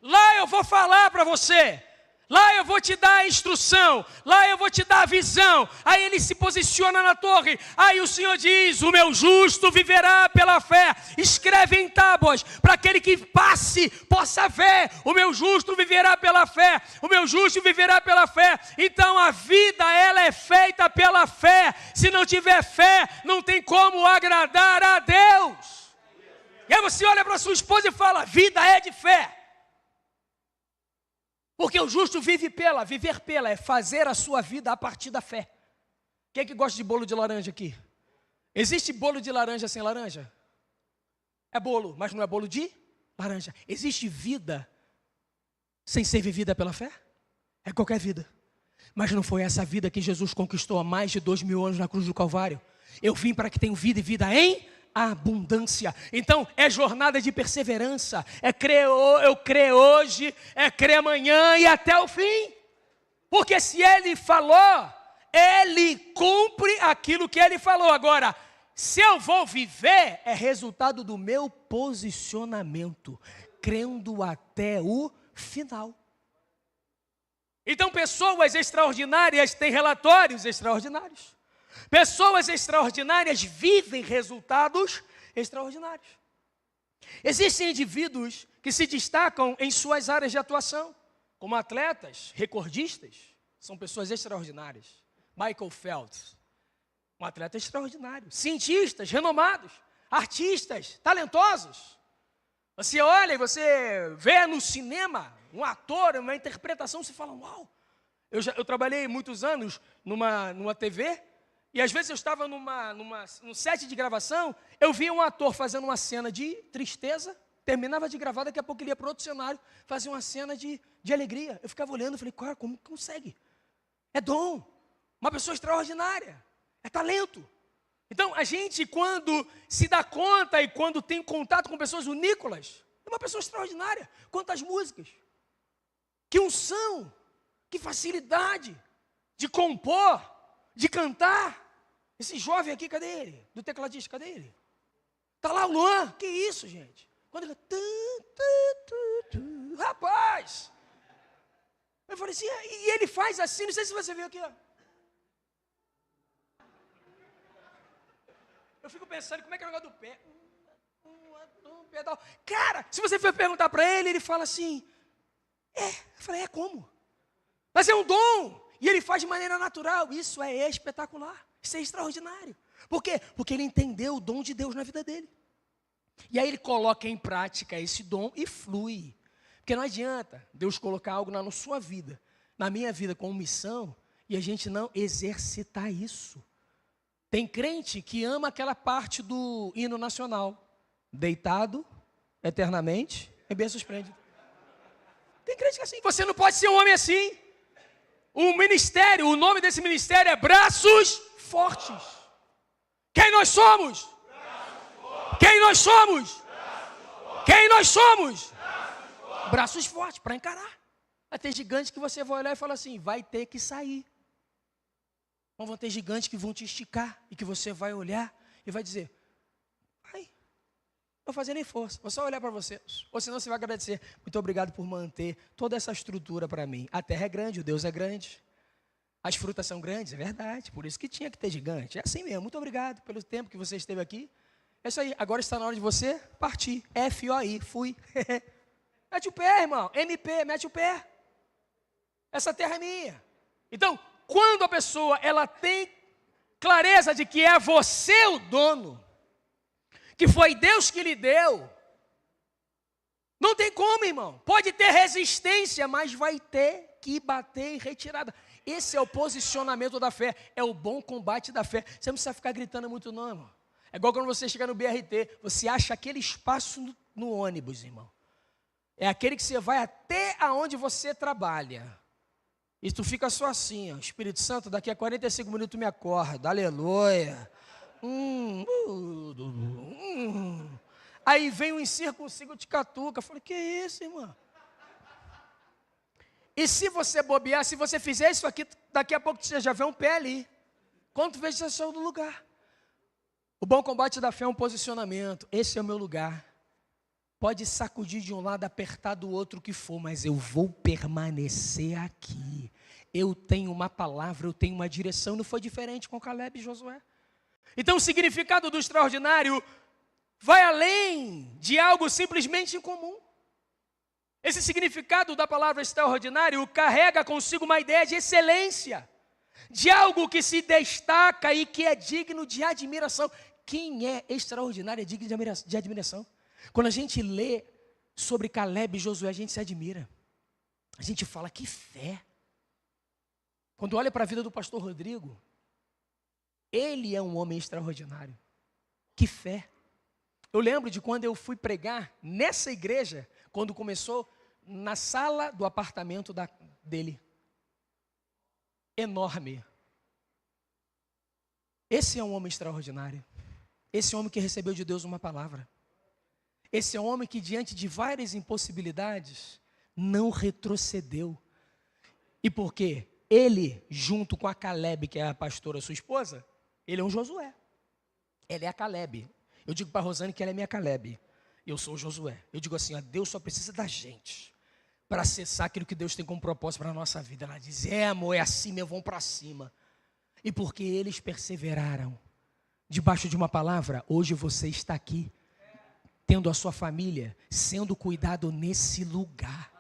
Lá eu vou falar para você. Lá eu vou te dar a instrução, lá eu vou te dar a visão. Aí ele se posiciona na torre. Aí o Senhor diz: o meu justo viverá pela fé. Escreve em tábuas, para aquele que passe, possa ver. O meu justo viverá pela fé. O meu justo viverá pela fé. Então a vida, ela é feita pela fé. Se não tiver fé, não tem como agradar a Deus. E aí você olha para sua esposa e fala: vida é de fé. Porque o justo viver pela, é fazer a sua vida a partir da fé. Quem é que gosta de bolo de laranja aqui? Existe bolo de laranja sem laranja? É bolo, mas não é bolo de laranja. Existe vida sem ser vivida pela fé? É qualquer vida. Mas não foi essa vida que Jesus conquistou há mais de 2000 anos na cruz do Calvário. Eu vim para que tenham vida e vida em abundância. Então é jornada de perseverança, é crer, eu creio hoje, é crer amanhã e até o fim. Porque se Ele falou, Ele cumpre aquilo que Ele falou. Agora, se eu vou viver, é resultado do meu posicionamento, crendo até o final. Então pessoas extraordinárias têm relatórios extraordinários. Pessoas extraordinárias vivem resultados extraordinários. Existem indivíduos que se destacam em suas áreas de atuação, como atletas, recordistas, são pessoas extraordinárias. Michael Phelps, um atleta extraordinário. Cientistas renomados, artistas talentosos. Você olha e você vê no cinema um ator, uma interpretação, você fala, uau. Eu trabalhei muitos anos numa TV, e às vezes eu estava num set de gravação, eu via um ator fazendo uma cena de tristeza, terminava de gravar, daqui a pouco ele ia para outro cenário, fazia uma cena de alegria. Eu ficava olhando, falei, cara, como consegue? É dom, uma pessoa extraordinária, é talento. Então, a gente, quando se dá conta e quando tem contato com pessoas, o Nicolas é uma pessoa extraordinária. Quantas músicas, que unção, que facilidade de compor, de cantar. Esse jovem aqui, cadê ele? Do tecladista, cadê ele? Está lá o Luan, que isso, gente? Quando ele... Rapaz! Eu falei assim, e ele faz assim, não sei se você viu aqui, ó. Eu fico pensando, como é que é o negócio do pé? Um pedal. Cara, se você for perguntar para ele, ele fala assim, eu falei, como? Mas é um dom, e ele faz de maneira natural. Isso é espetacular, isso é extraordinário. Por quê? Porque ele entendeu o dom de Deus na vida dele. E aí ele coloca em prática esse dom e flui. Porque não adianta Deus colocar algo na sua vida, na minha vida como missão, e a gente não exercitar isso. Tem crente que ama aquela parte do hino nacional. Deitado eternamente em berço esplêndido. Tem crente que é assim. Você não pode ser um homem assim. O ministério, o nome desse ministério é Braços Fortes. Quem nós somos? Quem nós somos? Quem nós somos? Braços fortes para encarar. Vai ter gigantes que você vai olhar e falar assim, vai ter que sair. Vão ter gigantes que vão te esticar e que você vai olhar e vai dizer, ai, não vou fazer nem força, vou só olhar para você. Ou senão você vai agradecer, muito obrigado por manter toda essa estrutura para mim. A terra é grande, o Deus é grande. As frutas são grandes, é verdade, por isso que tinha que ter gigante. É assim mesmo, muito obrigado pelo tempo que você esteve aqui. É isso aí, agora está na hora de você partir. FOI, fui. Mete o pé, irmão, MP, mete o pé. Essa terra é minha. Então, quando a pessoa ela tem clareza de que é você o dono, que foi Deus que lhe deu, não tem como, irmão. Pode ter resistência, mas vai ter que bater em retirada. Esse é o posicionamento da fé, é o bom combate da fé. Você não precisa ficar gritando muito não, irmão. É igual quando você chega no BRT, você acha aquele espaço no ônibus, irmão. É aquele que você vai até aonde você trabalha. E tu fica só assim, ó, Espírito Santo, daqui a 45 minutos tu me acorda, aleluia. Aí vem um incircunciso de catuca, eu falei, que é isso, irmão? E se você bobear, se você fizer isso aqui, daqui a pouco você já vê um pé ali. Quando tu vê, você saiu do lugar. O bom combate da fé é um posicionamento, esse é o meu lugar. Pode sacudir de um lado, apertar do outro, o que for, mas eu vou permanecer aqui. Eu tenho uma palavra, eu tenho uma direção. Não foi diferente com Caleb e Josué. Então o significado do extraordinário vai além de algo simplesmente incomum. Esse significado da palavra extraordinário carrega consigo uma ideia de excelência, de algo que se destaca e que é digno de admiração. Quem é extraordinário é digno de admiração. Quando a gente lê sobre Caleb e Josué, a gente se admira. A gente fala, que fé. Quando olha para a vida do pastor Rodrigo, ele é um homem extraordinário. Que fé. Eu lembro de quando eu fui pregar nessa igreja, quando começou, na sala do apartamento dele. Enorme. Esse é um homem extraordinário. Esse é um homem que recebeu de Deus uma palavra. Esse é um homem que, diante de várias impossibilidades, não retrocedeu. E por quê? Ele, junto com a Caleb, que é a pastora, sua esposa, ele é um Josué. Ela é a Caleb. Eu digo para a Rosane que ela é minha Caleb. Eu sou o Josué. Eu digo assim, ó, Deus só precisa da gente para acessar aquilo que Deus tem como propósito para a nossa vida. Ela diz, amor, é assim mesmo, vão para cima. E porque eles perseveraram debaixo de uma palavra, hoje você está aqui. tendo a sua família sendo cuidado nesse lugar.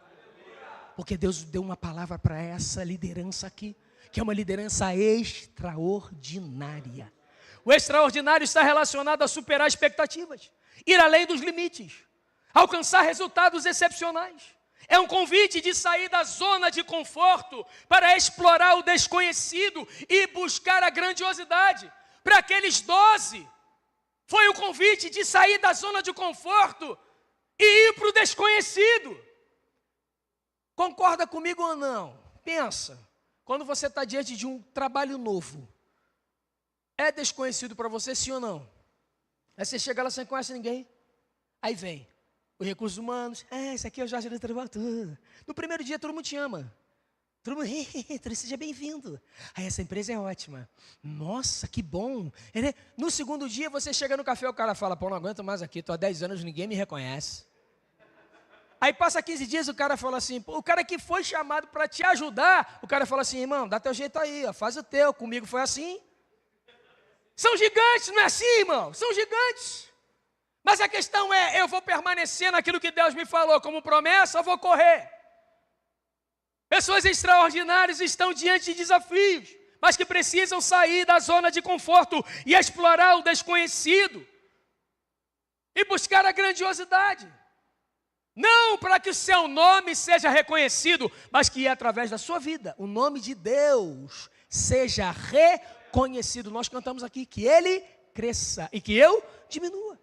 Porque Deus deu uma palavra para essa liderança aqui, que é uma liderança extraordinária. O extraordinário está relacionado a superar expectativas, ir além dos limites, alcançar resultados excepcionais. É um convite de sair da zona de conforto para explorar o desconhecido e buscar a grandiosidade. Para aqueles 12, foi o convite de sair da zona de conforto e ir para o desconhecido. Concorda comigo ou não? Pensa, quando você está diante de um trabalho novo, é desconhecido para você, sim ou não? Aí você chega lá, você não conhece ninguém. Aí vem os recursos humanos. Esse aqui é o Jorge do Trabalho. No primeiro dia, todo mundo te ama. Todo mundo, seja bem-vindo. Aí essa empresa é ótima. Nossa, que bom. No segundo dia, você chega no café, o cara fala, pô, não aguento mais aqui, estou há 10 anos, ninguém me reconhece. Aí passa 15 dias, o cara fala assim, pô, o cara que foi chamado para te ajudar, o cara fala assim, irmão, dá teu jeito aí, ó, faz o teu, comigo foi assim. São gigantes, não é assim, irmão? São gigantes. Mas a questão é, eu vou permanecer naquilo que Deus me falou como promessa, ou vou correr? Pessoas extraordinárias estão diante de desafios, mas que precisam sair da zona de conforto e explorar o desconhecido e buscar a grandiosidade. Não para que o seu nome seja reconhecido, mas que através da sua vida, o nome de Deus seja reconhecido. Nós cantamos aqui que Ele cresça e que eu diminua.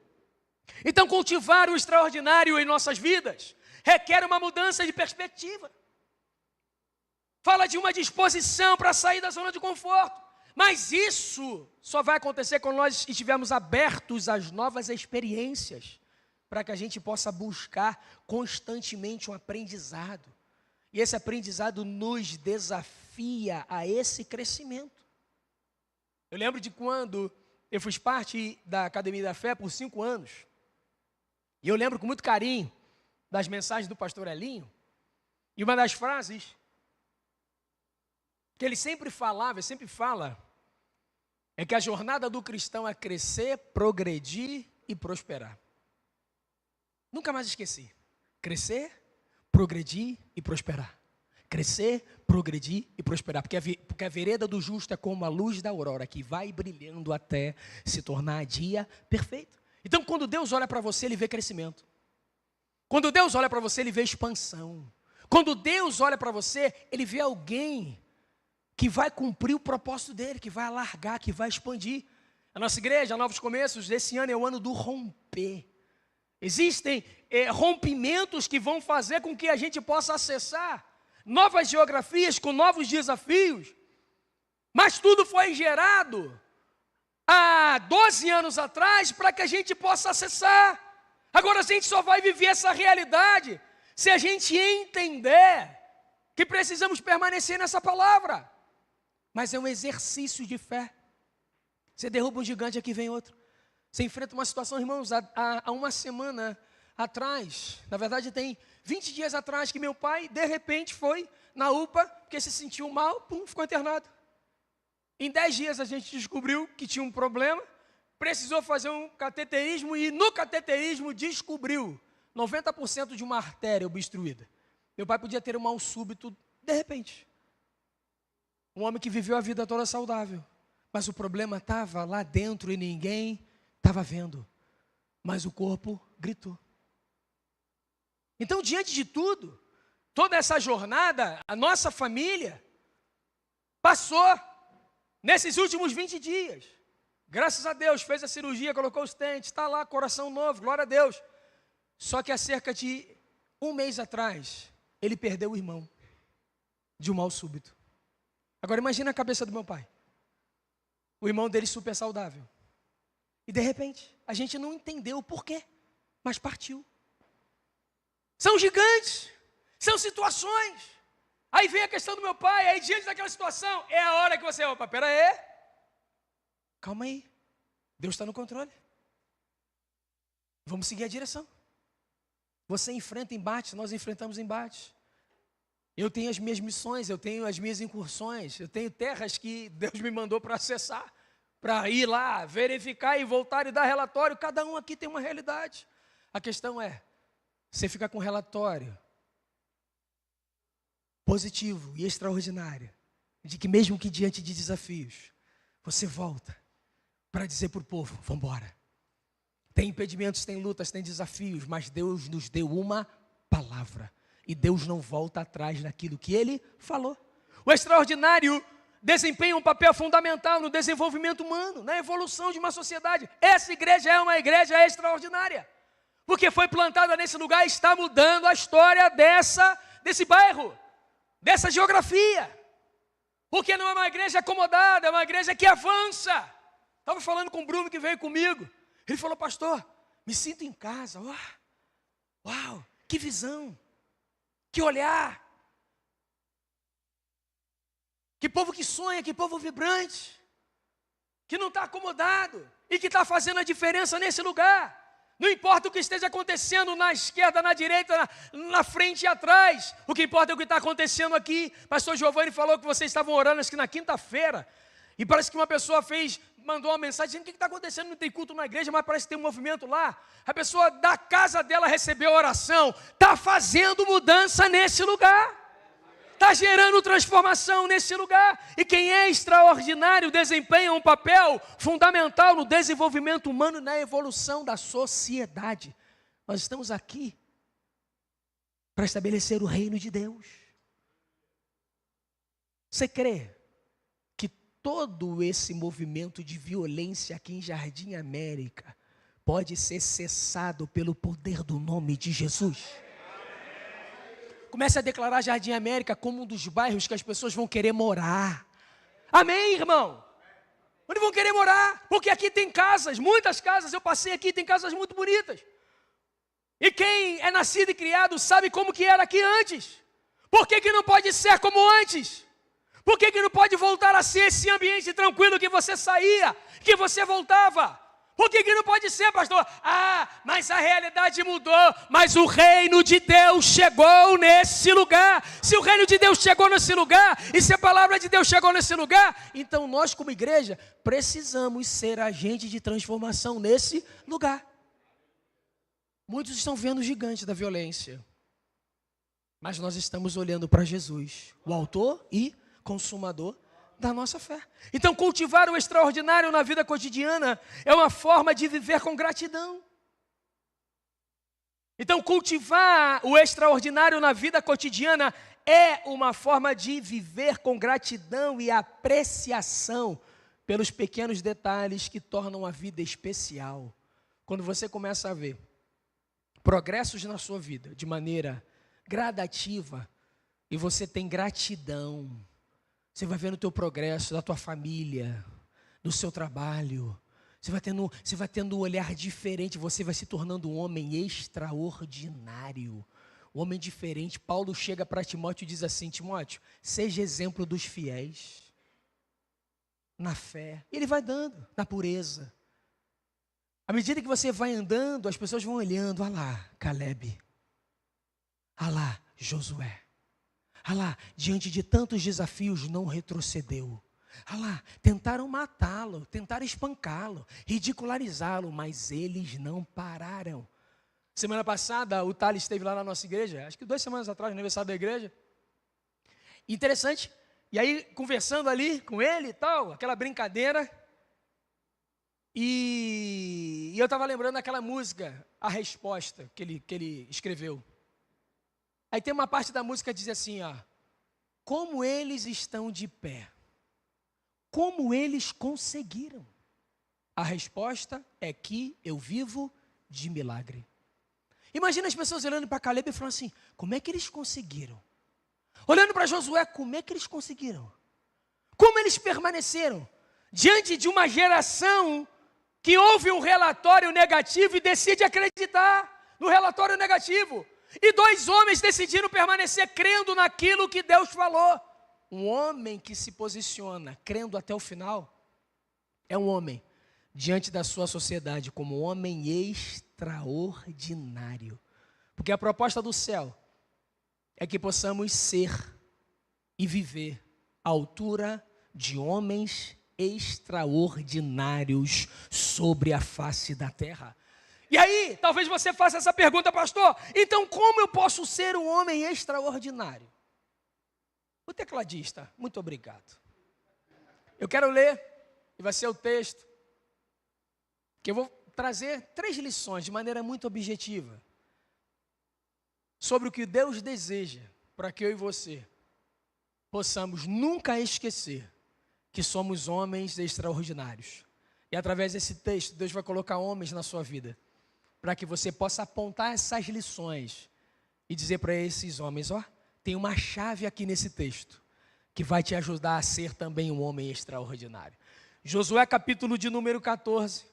Então, cultivar o extraordinário em nossas vidas requer uma mudança de perspectiva. Fala de uma disposição para sair da zona de conforto. Mas isso só vai acontecer quando nós estivermos abertos às novas experiências, para que a gente possa buscar constantemente um aprendizado. E esse aprendizado nos desafia a esse crescimento. Eu lembro de quando eu fiz parte da Academia da Fé por 5 anos. E eu lembro com muito carinho das mensagens do pastor Elinho. E uma das frases que ele sempre falava, ele sempre fala, é que a jornada do cristão é crescer, progredir e prosperar. Nunca mais esqueci. Crescer, progredir e prosperar. Crescer, progredir e prosperar. Porque a vereda do justo é como a luz da aurora, que vai brilhando até se tornar dia perfeito. Então, quando Deus olha para você, Ele vê crescimento. Quando Deus olha para você, Ele vê expansão. Quando Deus olha para você, Ele vê alguém que vai cumprir o propósito dEle, que vai alargar, que vai expandir. A nossa igreja, Novos Começos, esse ano é o ano do romper. Existem rompimentos que vão fazer com que a gente possa acessar novas geografias com novos desafios. Mas tudo foi gerado há 12 anos atrás para que a gente possa acessar. Agora a gente só vai viver essa realidade se a gente entender que precisamos permanecer nessa palavra. Mas é um exercício de fé. Você derruba um gigante, aqui vem outro. Você enfrenta uma situação, irmãos, há uma semana atrás, na verdade tem 20 dias atrás, que meu pai, de repente, foi na UPA, porque se sentiu mal, ficou internado. Em 10 dias a gente descobriu que tinha um problema, precisou fazer um cateterismo e no cateterismo descobriu 90% de uma artéria obstruída. Meu pai podia ter um mal súbito, de repente. Um homem que viveu a vida toda saudável, mas o problema estava lá dentro e ninguém estava vendo, mas o corpo gritou. Então, diante de tudo, toda essa jornada, a nossa família passou nesses últimos 20 dias. Graças a Deus, fez a cirurgia, colocou os dentes, está lá, coração novo, glória a Deus. Só que há cerca de 1 mês atrás, ele perdeu o irmão de um mal súbito. Agora imagina a cabeça do meu pai. O irmão dele super saudável. E de repente, a gente não entendeu o porquê, mas partiu. São gigantes, são situações. Aí vem a questão do meu pai, aí diante daquela situação, é a hora que você, opa, pera aí. Calma aí, Deus está no controle. Vamos seguir a direção. Você enfrenta embates, nós enfrentamos embates. Eu tenho as minhas missões, eu tenho as minhas incursões, eu tenho terras que Deus me mandou para acessar, para ir lá, verificar e voltar e dar relatório. Cada um aqui tem uma realidade. A questão é, você fica com um relatório positivo e extraordinário, de que mesmo que diante de desafios, você volta para dizer para o povo, vamos embora. Tem impedimentos, tem lutas, tem desafios, mas Deus nos deu uma palavra. E Deus não volta atrás naquilo que Ele falou. O extraordinário desempenha um papel fundamental no desenvolvimento humano, na evolução de uma sociedade. Essa igreja é uma igreja extraordinária, porque foi plantada nesse lugar e está mudando a história desse bairro, dessa geografia. Porque não é uma igreja acomodada, é uma igreja que avança. Estava falando com o Bruno que veio comigo. Ele falou, pastor, me sinto em casa. Uau, que visão, que olhar. Que povo que sonha, que povo vibrante, que não está acomodado e que está fazendo a diferença nesse lugar. Não importa o que esteja acontecendo na esquerda, na direita, na frente e atrás. O que importa é o que está acontecendo aqui. Pastor Giovanni falou que vocês estavam orando, acho que na quinta-feira. E parece que uma pessoa mandou uma mensagem dizendo: o que está acontecendo? Não tem culto na igreja, mas parece que tem um movimento lá. A pessoa da casa dela recebeu a oração. Está fazendo mudança nesse lugar. Está gerando transformação nesse lugar. E quem é extraordinário desempenha um papel fundamental no desenvolvimento humano e na evolução da sociedade. Nós estamos aqui para estabelecer o reino de Deus. Você crê que todo esse movimento de violência aqui em Jardim América pode ser cessado pelo poder do nome de Jesus? Comece a declarar Jardim América como um dos bairros que as pessoas vão querer morar. Amém, irmão? Onde vão querer morar? Porque aqui tem casas, muitas casas. Eu passei aqui, tem casas muito bonitas. E quem é nascido e criado sabe como que era aqui antes. Por que não pode ser como antes? Por que não pode voltar a ser esse ambiente tranquilo que você saía, que você voltava? Por que não pode ser, pastor? Mas a realidade mudou, mas o reino de Deus chegou nesse lugar. Se o reino de Deus chegou nesse lugar, e se a palavra de Deus chegou nesse lugar, então nós como igreja precisamos ser agente de transformação nesse lugar. Muitos estão vendo o gigante da violência, mas nós estamos olhando para Jesus, o autor e consumador da nossa fé. Então, cultivar o extraordinário na vida cotidiana é uma forma de viver com gratidão. Então, cultivar o extraordinário na vida cotidiana é uma forma de viver com gratidão e apreciação pelos pequenos detalhes que tornam a vida especial. Quando você começa a ver progressos na sua vida de maneira gradativa e você tem gratidão, você vai vendo o teu progresso da tua família, do seu trabalho. Você vai tendo um olhar diferente. Você vai se tornando um homem extraordinário. Um homem diferente. Paulo chega para Timóteo e diz assim: Timóteo, seja exemplo dos fiéis. Na fé. Ele vai dando, na pureza. À medida que você vai andando, as pessoas vão olhando. Olha lá, Caleb. Olha lá, Josué. Ah lá, diante de tantos desafios, não retrocedeu. Ah lá, tentaram matá-lo, tentaram espancá-lo, ridicularizá-lo, mas eles não pararam. Semana passada, o Thales esteve lá na nossa igreja, acho que 2 semanas atrás, no aniversário da igreja. Interessante, e aí conversando ali com ele e tal, aquela brincadeira. E eu estava lembrando daquela música, A Resposta, que ele escreveu. Aí tem uma parte da música que diz assim, como eles estão de pé, como eles conseguiram? A resposta é que eu vivo de milagre. Imagina as pessoas olhando para Caleb e falando assim, como é que eles conseguiram? Olhando para Josué, como é que eles conseguiram? Como eles permaneceram? Diante de uma geração que ouve um relatório negativo e decide acreditar no relatório negativo. E 2 homens decidiram permanecer crendo naquilo que Deus falou. Um homem que se posiciona crendo até o final é um homem diante da sua sociedade como um homem extraordinário. Porque a proposta do céu é que possamos ser e viver à altura de homens extraordinários sobre a face da terra. E aí, talvez você faça essa pergunta, pastor, então como eu posso ser um homem extraordinário? O tecladista, muito obrigado. Eu quero ler, e vai ser o texto, que eu vou trazer 3 lições de maneira muito objetiva, sobre o que Deus deseja, para que eu e você possamos nunca esquecer que somos homens extraordinários. E através desse texto, Deus vai colocar homens na sua vida, para que você possa apontar essas lições e dizer para esses homens, ó, tem uma chave aqui nesse texto, que vai te ajudar a ser também um homem extraordinário. Josué capítulo de número 14,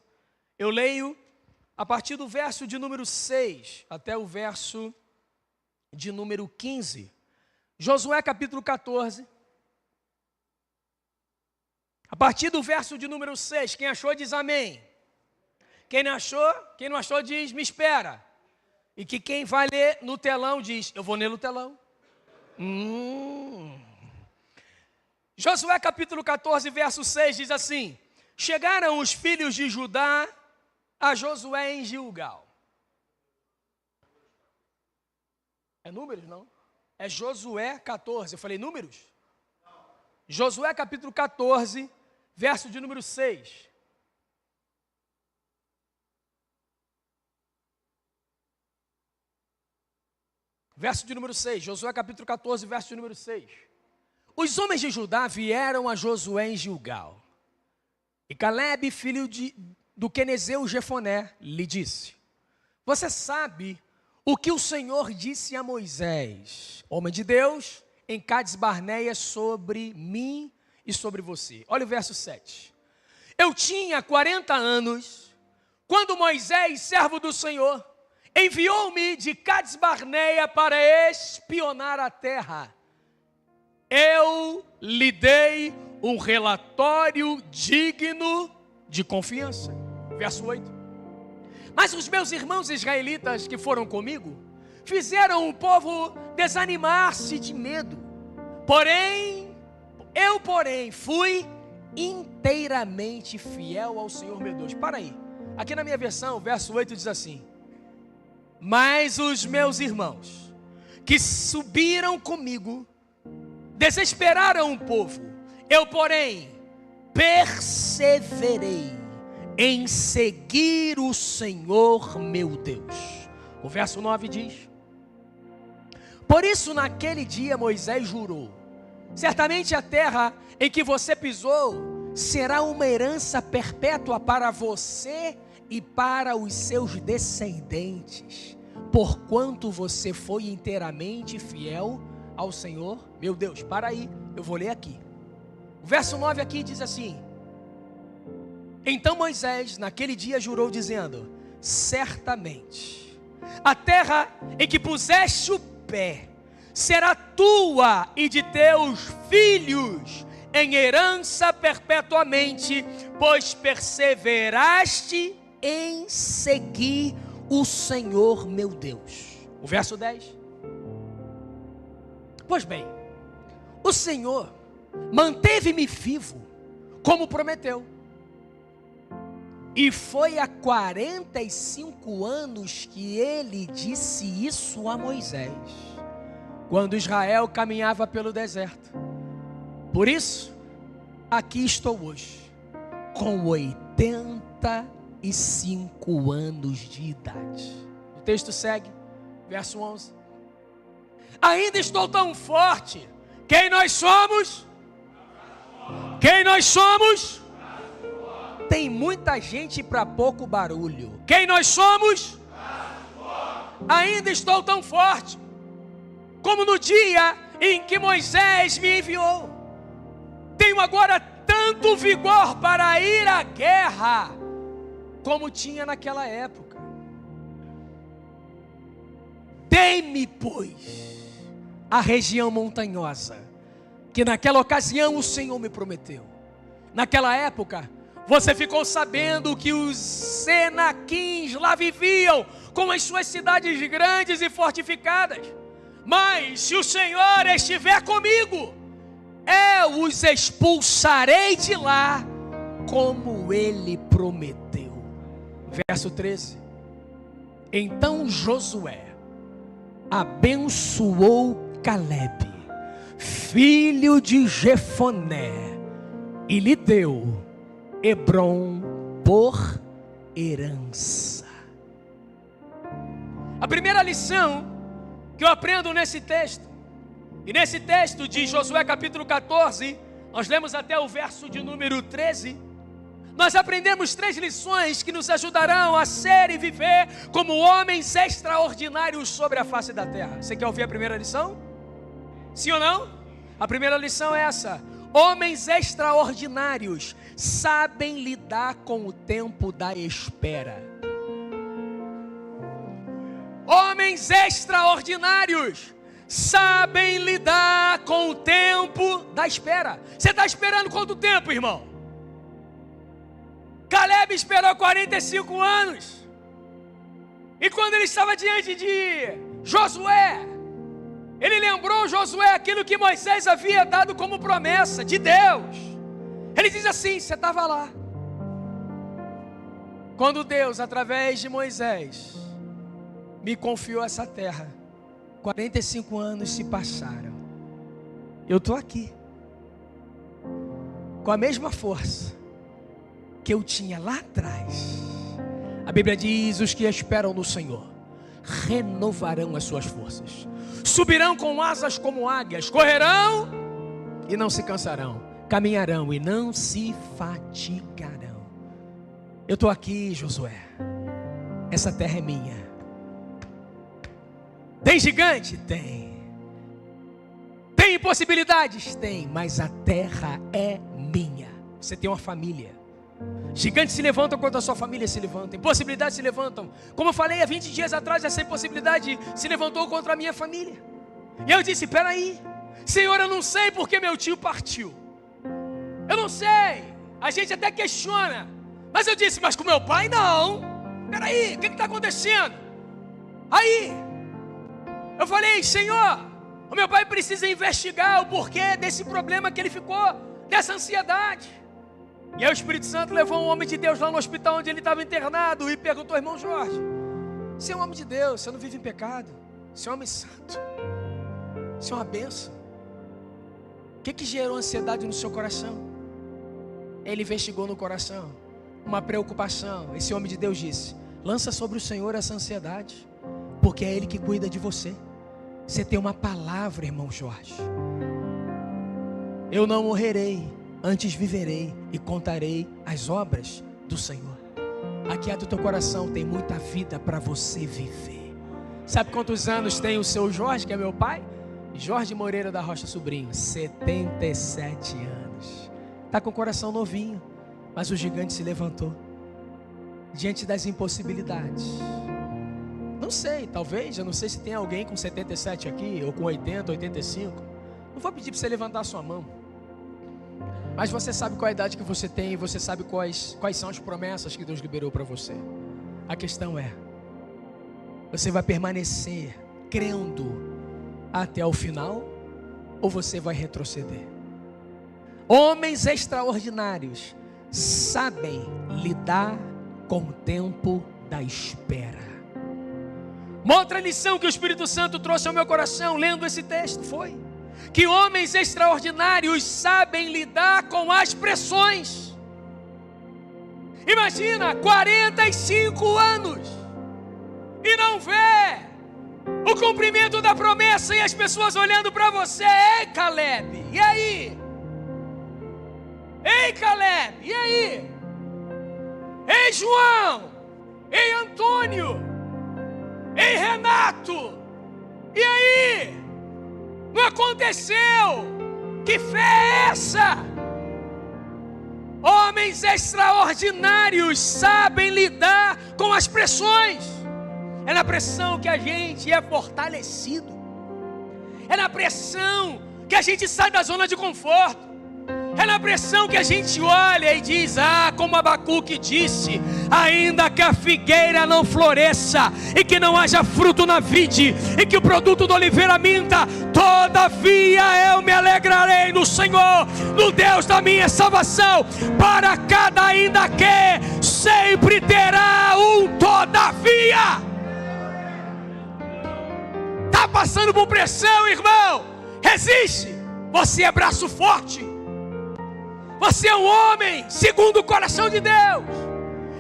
eu leio a partir do verso de número 6 até o verso de número 15. Josué capítulo 14, a partir do verso de número 6, quem achou diz amém. Quem não achou diz me espera. E que quem vai ler no telão diz, eu vou ler no telão. Josué capítulo 14, verso 6 diz assim: chegaram os filhos de Judá a Josué em Gilgal. É números, não? É Josué 14, eu falei números? Josué capítulo 14, verso de número 6. Verso de número 6, Josué capítulo 14, verso de número 6. Os homens de Judá vieram a Josué em Gilgal. E Calebe, filho do quenezeu Jefoné, lhe disse: você sabe o que o Senhor disse a Moisés, homem de Deus, em Cades Barneia, sobre mim e sobre você. Olha o verso 7. Eu tinha 40 anos, quando Moisés, servo do Senhor, enviou-me de Cades Barneia para espionar a terra. Eu lhe dei um relatório digno de confiança. Verso 8. Mas os meus irmãos israelitas que foram comigo, fizeram o povo desanimar-se de medo. Eu fui inteiramente fiel ao Senhor meu Deus. Para aí, aqui na minha versão, o verso 8 diz assim: mas os meus irmãos que subiram comigo desesperaram o povo. Eu, porém, perseverei em seguir o Senhor meu Deus. O verso 9 diz: por isso naquele dia Moisés jurou: certamente a terra em que você pisou será uma herança perpétua para você e para os seus descendentes, porquanto você foi inteiramente fiel ao Senhor meu Deus. Para aí, eu vou ler aqui. O verso 9 aqui diz assim: então Moisés naquele dia jurou dizendo: certamente a terra em que puseste o pé será tua e de teus filhos em herança perpetuamente, pois perseveraste em seguir o Senhor meu Deus. O verso 10. Pois bem, o Senhor manteve-me vivo, como prometeu. E foi há 45 anos que ele disse isso a Moisés, quando Israel caminhava pelo deserto. Por isso, aqui estou hoje, com 85 anos de idade. O texto segue, verso 11. Ainda estou tão forte. Quem nós somos? Quem nós somos? Tem muita gente para pouco barulho. Quem nós somos? Ainda estou tão forte como no dia em que Moisés me enviou. Tenho agora tanto vigor para ir à guerra como tinha naquela época. Dei-me, pois, a região montanhosa que naquela ocasião o Senhor me prometeu. Naquela época, você ficou sabendo que os senaquins lá viviam com as suas cidades grandes e fortificadas. Mas se o Senhor estiver comigo, eu os expulsarei de lá, como Ele prometeu. Verso 13. Então Josué abençoou Calebe, filho de Jefoné, e lhe deu Hebrom por herança. A primeira lição que eu aprendo nesse texto, e nesse texto de Josué capítulo 14, nós lemos até o verso de número 13, nós aprendemos 3 lições que nos ajudarão a ser e viver como homens extraordinários sobre a face da terra. Você quer ouvir a primeira lição? Sim ou não? A primeira lição é essa: homens extraordinários sabem lidar com o tempo da espera. Homens extraordinários sabem lidar com o tempo da espera. Você está esperando quanto tempo, irmão? Calebe esperou 45 anos. E quando ele estava diante de Josué, ele lembrou Josué aquilo que Moisés havia dado como promessa de Deus. Ele diz assim: você estava lá quando Deus, através de Moisés, me confiou essa terra. 45 anos se passaram. Eu estou aqui com a mesma força que eu tinha lá atrás. A Bíblia diz: os que esperam no Senhor renovarão as suas forças, subirão com asas como águias, correrão e não se cansarão, caminharão e não se fatigarão. Eu estou aqui, Josué. Essa terra é minha. Tem gigante? Tem. Tem impossibilidades? Tem. Mas a terra é minha. Você tem uma família. Gigantes se levantam quando a sua família se levanta. Impossibilidades se levantam. Como eu falei há 20 dias atrás, essa impossibilidade se levantou contra a minha família. E eu disse: peraí, Senhor, eu não sei porque meu tio partiu. Eu não sei. A gente até questiona. Mas eu disse: mas com meu pai não. Peraí, o que está acontecendo? Aí eu falei: Senhor, o meu pai precisa investigar o porquê desse problema que ele ficou, dessa ansiedade. E aí o Espírito Santo levou um homem de Deus lá no hospital onde ele estava internado e perguntou: irmão Jorge, você é um homem de Deus, você não vive em pecado, você é um homem santo, você é uma bênção. O que gerou ansiedade no seu coração? Ele investigou no coração uma preocupação. Esse homem de Deus disse: lança sobre o Senhor essa ansiedade, porque é Ele que cuida de você. Você tem uma palavra, irmão Jorge. Eu não morrerei, antes viverei e contarei as obras do Senhor. Aqui é do teu coração, tem muita vida para você viver. Sabe quantos anos tem o seu Jorge, que é meu pai? Jorge Moreira da Rocha Sobrinho, 77 anos. Está com o coração novinho, mas o gigante se levantou diante das impossibilidades. Não sei, talvez, eu não sei se tem alguém com 77 aqui, ou com 80, 85. Não vou pedir para você levantar a sua mão. Mas você sabe qual a idade que você tem, e você sabe quais são as promessas que Deus liberou para você. A questão é: você vai permanecer crendo até o final, ou você vai retroceder? Homens extraordinários sabem lidar com o tempo da espera. Uma outra lição que o Espírito Santo trouxe ao meu coração lendo esse texto foi que homens extraordinários sabem lidar com as pressões. Imagina, 45 anos e não vê o cumprimento da promessa, e as pessoas olhando para você: ei, Calebe, e aí? Ei, Calebe, e aí? Ei, João, ei, Antônio, ei, Renato, e aí? Não aconteceu? Que fé é essa? Homens extraordinários sabem lidar com as pressões. É na pressão que a gente é fortalecido. É na pressão que a gente sai da zona de conforto. É na pressão que a gente olha e diz: como Abacuque disse, ainda que a figueira não floresça, e que não haja fruto na vide, e que o produto da oliveira minta, todavia eu me alegrarei no Senhor, no Deus da minha salvação. Para cada ainda que, sempre terá um todavia. Está passando por pressão, irmão? Resiste. Você é braço forte. Você é um homem segundo o coração de Deus.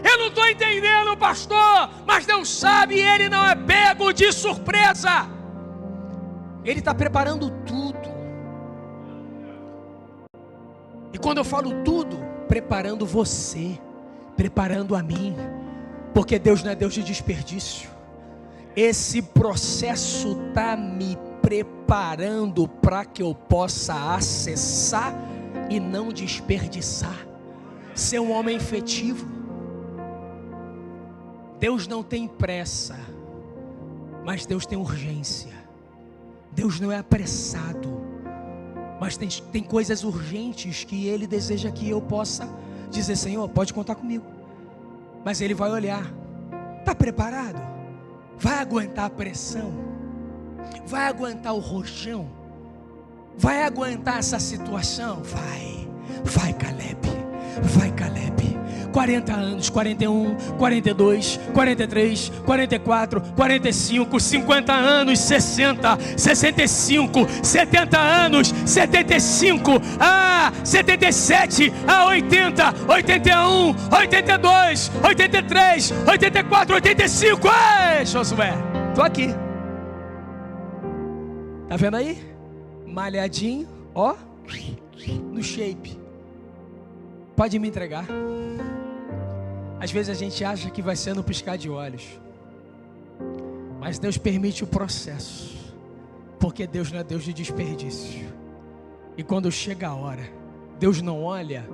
Eu não estou entendendo, pastor, mas Deus sabe, Ele não é pego de surpresa. Ele está preparando tudo. E quando eu falo tudo, preparando você, preparando a mim, porque Deus não é Deus de desperdício. Esse processo está me preparando para que eu possa acessar e não desperdiçar. Ser um homem efetivo. Deus não tem pressa, mas Deus tem urgência. Deus não é apressado, mas tem coisas urgentes que Ele deseja que eu possa dizer: Senhor, pode contar comigo. Mas Ele vai olhar: está preparado? Vai aguentar a pressão? Vai aguentar o rojão? Vai aguentar essa situação? Vai Caleb, vai Caleb. 40 anos, 41, 42, 43, 44, 45, 50 anos, 60, 65, 70 anos, 75, 77, 80, 81, 82, 83, 84, 85. Ei, Josué, tô aqui. Tá vendo aí? Malhadinho, ó, no shape. Pode me entregar. Às vezes a gente acha que vai ser no piscar de olhos, mas Deus permite o processo, porque Deus não é Deus de desperdício. E quando chega a hora, Deus não olha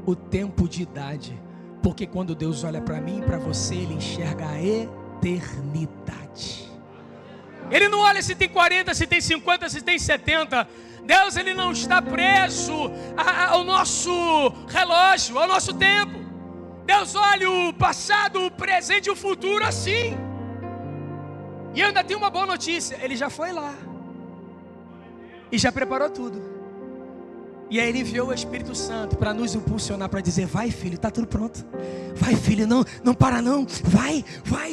o tempo de idade, porque quando Deus olha para mim e para você, Ele enxerga a eternidade. Ele não olha se tem 40, se tem 50, se tem 70. Deus, Ele não está preso ao nosso relógio, ao nosso tempo. Deus olha o passado, o presente e o futuro assim. E ainda tem uma boa notícia: Ele já foi lá e já preparou tudo. E aí Ele enviou o Espírito Santo para nos impulsionar, para dizer: vai filho, está tudo pronto. Vai filho, não para não. Vai,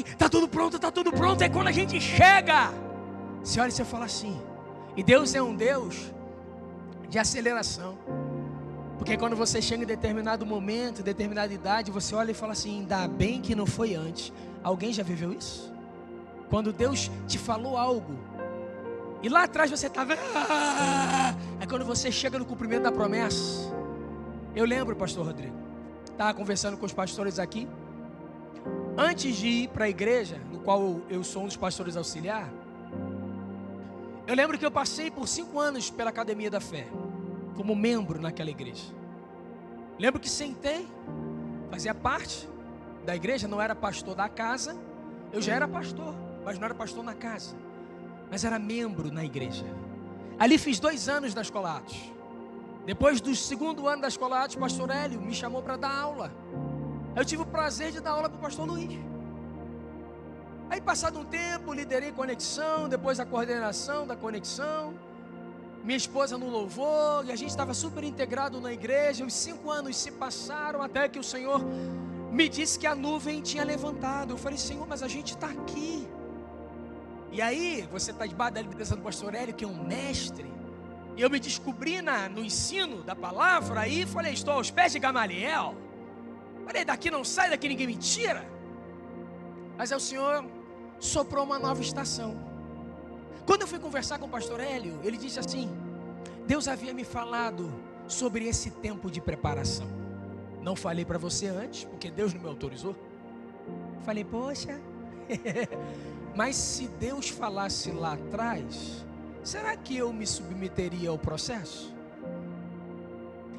está tudo pronto, está tudo pronto. É quando a gente chega, você olha e você fala assim. E Deus é um Deus de aceleração. Porque quando você chega em determinado momento, determinada idade, você olha e fala assim: ainda bem que não foi antes. Alguém já viveu isso? Quando Deus te falou algo e lá atrás você estava... É quando você chega no cumprimento da promessa. Eu lembro, pastor Rodrigo, estava conversando com os pastores aqui, antes de ir para a igreja, no qual eu sou um dos pastores auxiliar. Eu lembro que eu passei por 5 anos pela Academia da Fé, como membro naquela igreja. Lembro que sentei, fazia parte da igreja, não era pastor da casa. Eu já era pastor, mas não era pastor na casa, mas era membro na igreja. Ali fiz 2 anos da Escola Atos. Depois do 2º ano da Escola Atos, o pastor Hélio me chamou para dar aula. Eu tive o prazer de dar aula para o pastor Luiz. Aí passado um tempo, liderei conexão, depois a coordenação da conexão. Minha esposa no louvor, e a gente estava super integrado na igreja. Os 5 anos se passaram até que o Senhor me disse que a nuvem tinha levantado. Eu falei: Senhor, mas a gente está aqui. E aí, você está debaixo da liderança do pastor Hélio, que é um mestre. E eu me descobri no ensino da palavra. Aí falei: estou aos pés de Gamaliel. Falei: daqui não sai, daqui ninguém me tira. Mas aí o Senhor soprou uma nova estação. Quando eu fui conversar com o pastor Hélio, ele disse assim: Deus havia me falado sobre esse tempo de preparação. Não falei para você antes, porque Deus não me autorizou. Falei: poxa, mas se Deus falasse lá atrás, será que eu me submeteria ao processo?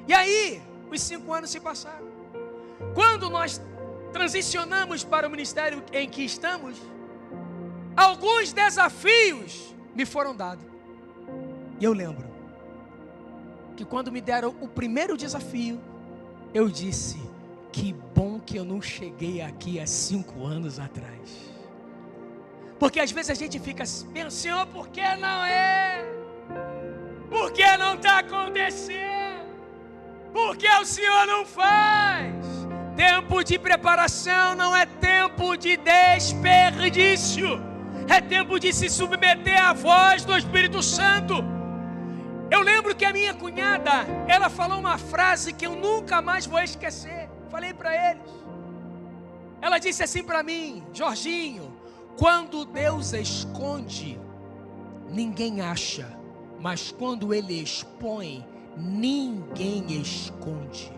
E aí, os 5 anos se passaram. Quando nós transicionamos para o ministério em que estamos, alguns desafios me foram dados. E eu lembro que quando me deram o primeiro desafio, eu disse: que bom que eu não cheguei aqui há 5 anos atrás. Porque às vezes a gente fica pensando: Senhor, por que não é? Por que não está acontecendo? Por que o Senhor não faz? Tempo de preparação não é tempo de desperdício. É tempo de se submeter à voz do Espírito Santo. Eu lembro que a minha cunhada, ela falou uma frase que eu nunca mais vou esquecer. Falei para eles. Ela disse assim para mim: Jorginho, quando Deus esconde, ninguém acha. Mas quando Ele expõe, ninguém esconde.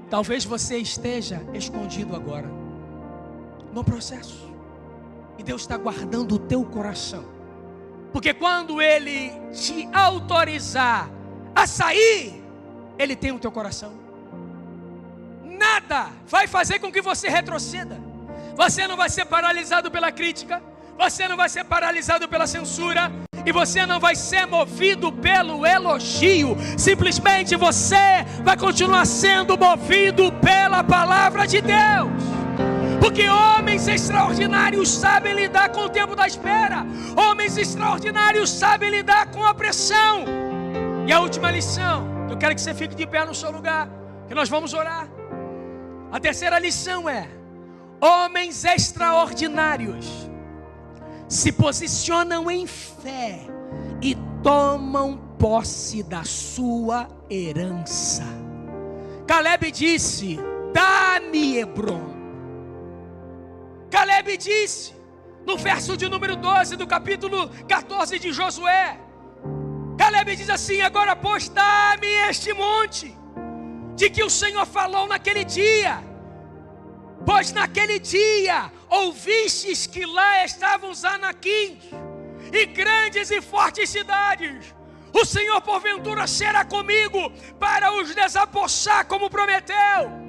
Talvez você esteja escondido agora, no processo. E Deus está guardando o teu coração. Porque quando Ele te autorizar a sair, Ele tem o teu coração. Nada vai fazer com que você retroceda. Você não vai ser paralisado pela crítica. Você não vai ser paralisado pela censura. E você não vai ser movido pelo elogio. Simplesmente você vai continuar sendo movido pela palavra de Deus. Porque homens extraordinários sabem lidar com o tempo da espera. Homens extraordinários sabem lidar com a pressão. E a última lição, eu quero que você fique de pé no seu lugar, que nós vamos orar. A terceira lição é: homens extraordinários se posicionam em fé e tomam posse da sua herança. Caleb disse: dá-me Hebrom. Caleb disse, no verso de número 12 do capítulo 14 de Josué, Caleb diz assim: agora pois dá-me este monte, de que o Senhor falou naquele dia. Pois naquele dia ouvistes que lá estavam os anaquins, e grandes e fortes cidades. O Senhor porventura será comigo para os desapossar como prometeu.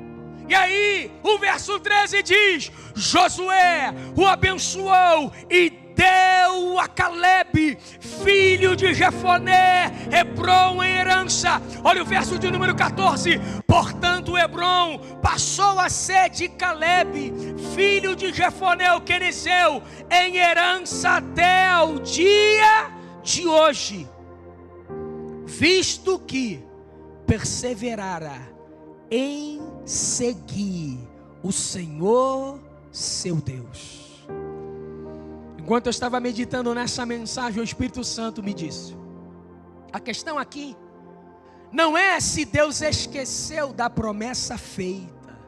E aí o verso 13 diz: Josué o abençoou e deu a Caleb, filho de Jefoné, Hebrom em herança. Olha o verso de número 14: portanto Hebrom passou a ser de Caleb, filho de Jefoné o quenezeu, em herança até o dia de hoje, visto que perseverara em seguir o Senhor seu Deus. Enquanto eu estava meditando nessa mensagem, o Espírito Santo me disse: a questão aqui não é se Deus esqueceu da promessa feita,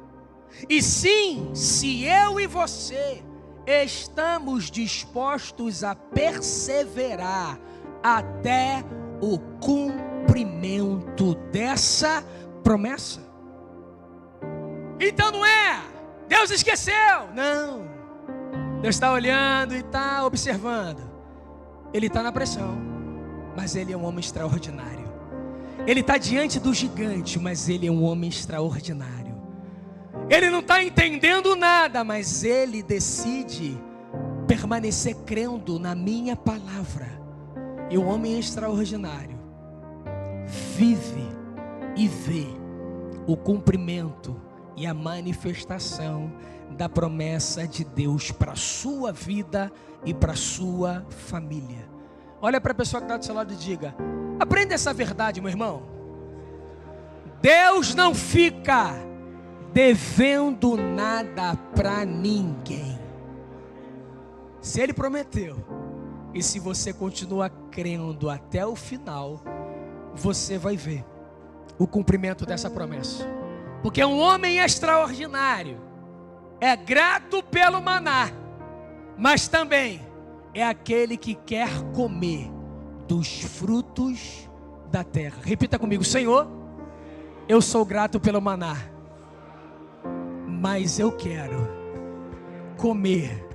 e sim se eu e você estamos dispostos a perseverar até o cumprimento dessa promessa. Então não é Deus esqueceu, não. Deus está olhando e está observando. Ele está na pressão, mas Ele é um homem extraordinário. Ele está diante do gigante, mas Ele é um homem extraordinário. Ele não está entendendo nada, mas Ele decide permanecer crendo na minha palavra. E o homem extraordinário vive e vê o cumprimento e a manifestação da promessa de Deus para a sua vida e para a sua família. Olha para a pessoa que está do seu lado e diga: aprenda essa verdade, meu irmão. Deus não fica devendo nada para ninguém. Se Ele prometeu, e se você continua crendo até o final, você vai ver o cumprimento dessa promessa. Porque um homem extraordinário é grato pelo maná, mas também é aquele que quer comer dos frutos da terra. Repita comigo: Senhor, eu sou grato pelo maná, mas eu quero comer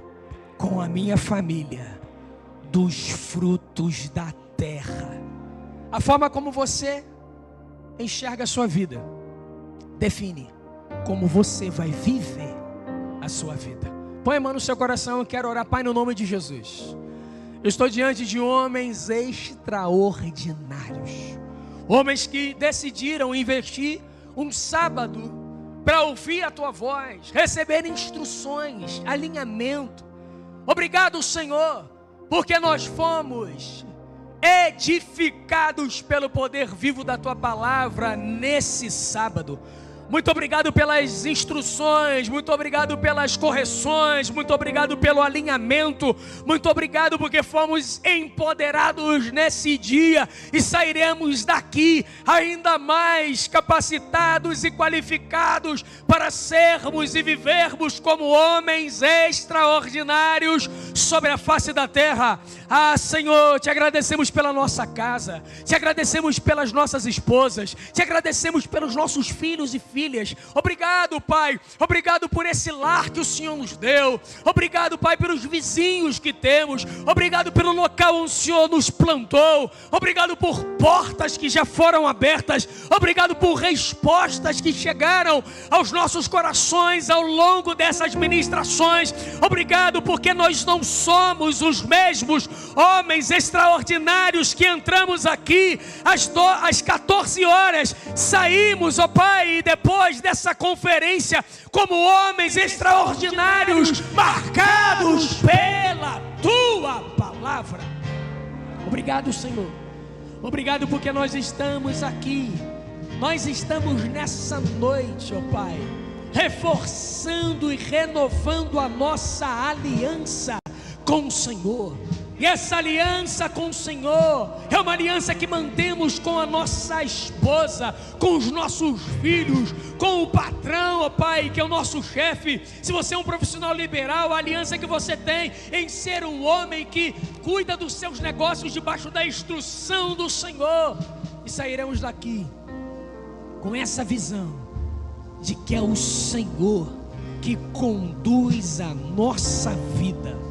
com a minha família dos frutos da terra. A forma como você enxerga a sua vida define como você vai viver a sua vida. Põe a mão no seu coração, eu quero orar. Pai, no nome de Jesus, eu estou diante de homens extraordinários, homens que decidiram investir um sábado para ouvir a tua voz, receber instruções, alinhamento. Obrigado, Senhor, porque nós fomos edificados pelo poder vivo da tua palavra nesse sábado. Muito obrigado pelas instruções, muito obrigado pelas correções, muito obrigado pelo alinhamento, muito obrigado porque fomos empoderados nesse dia e sairemos daqui ainda mais capacitados e qualificados para sermos e vivermos como homens extraordinários sobre a face da terra. Ah, Senhor, te agradecemos pela nossa casa, te agradecemos pelas nossas esposas, te agradecemos pelos nossos filhos e filhas. Obrigado, Pai, obrigado por esse lar que o Senhor nos deu, obrigado, Pai, pelos vizinhos que temos, obrigado pelo local onde o Senhor nos plantou, obrigado por portas que já foram abertas, obrigado por respostas que chegaram aos nossos corações ao longo dessas ministrações, obrigado porque nós não somos os mesmos homens extraordinários que entramos aqui às 14 horas, saímos, ó Pai, e depois dessa conferência como homens extraordinários, marcados pela Tua palavra. Obrigado, Senhor. Obrigado porque nós estamos aqui. Nós estamos nessa noite, ó Pai, reforçando e renovando a nossa aliança com o Senhor. E essa aliança com o Senhor é uma aliança que mantemos com a nossa esposa, com os nossos filhos, com o patrão, ó Pai, que é o nosso chefe. Se você é um profissional liberal, a aliança que você tem em ser um homem que cuida dos seus negócios debaixo da instrução do Senhor. E sairemos daqui com essa visão de que é o Senhor que conduz a nossa vida.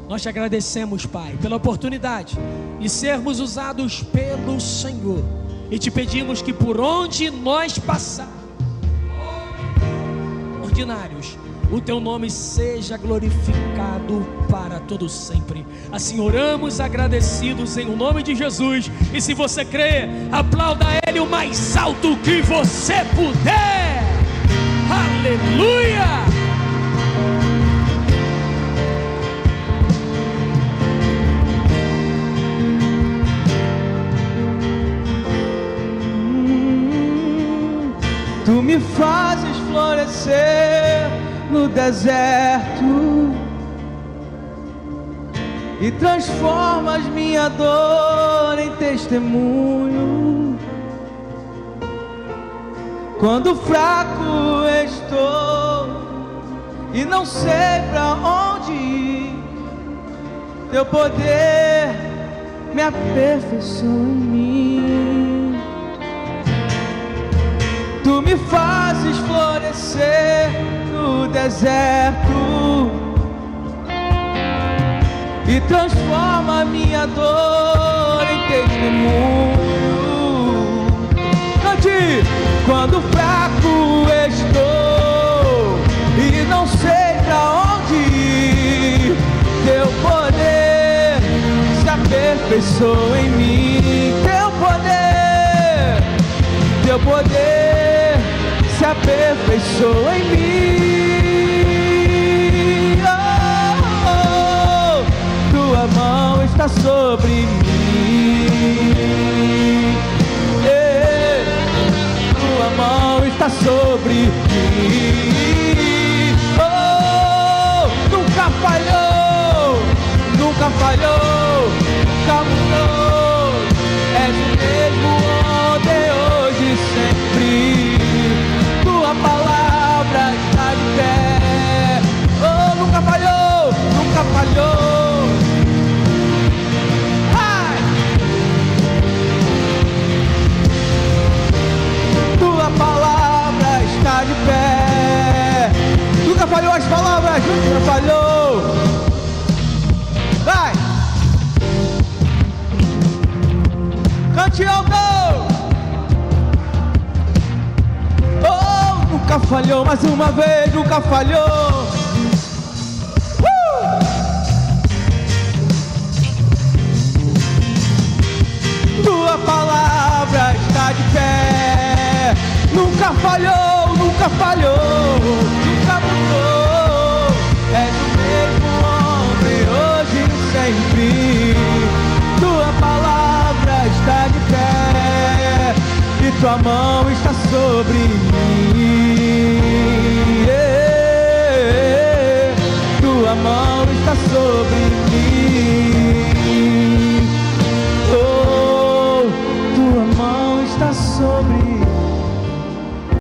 Nós te agradecemos, Pai, pela oportunidade de sermos usados pelo Senhor. E te pedimos que por onde nós passarmos, ordinários, o Teu nome seja glorificado para todo sempre. Assim oramos agradecidos em o nome de Jesus. E se você crê, aplauda Ele o mais alto que você puder. Aleluia! Tu me fazes florescer no deserto e transformas minha dor em testemunho. Quando fraco estou e não sei pra onde ir, Teu poder me aperfeiçoa em mim. Tu me fazes florescer no deserto e transforma minha dor em testemunho. Cante! Quando fraco estou e não sei pra onde ir, Teu poder se aperfeiçoa em mim. Teu poder se aperfeiçoa em mim. Oh, oh, Tua mão está sobre mim. Tua mão está sobre mim. Oh, nunca falhou, nunca falhou, nunca mudou. És o mesmo ontem, hoje e sempre. Tua palavra está de pé. Oh, nunca falhou, nunca falhou. Ai! Tua palavra está de pé. Nunca falhou as palavras, nunca falhou. Vai! Cante alto! Nunca falhou, mais uma vez, nunca falhou. Tua palavra está de pé. Nunca falhou, nunca falhou, nunca mudou. És o mesmo homem, hoje e sempre. Tua palavra está de pé e Tua mão está sobre mim.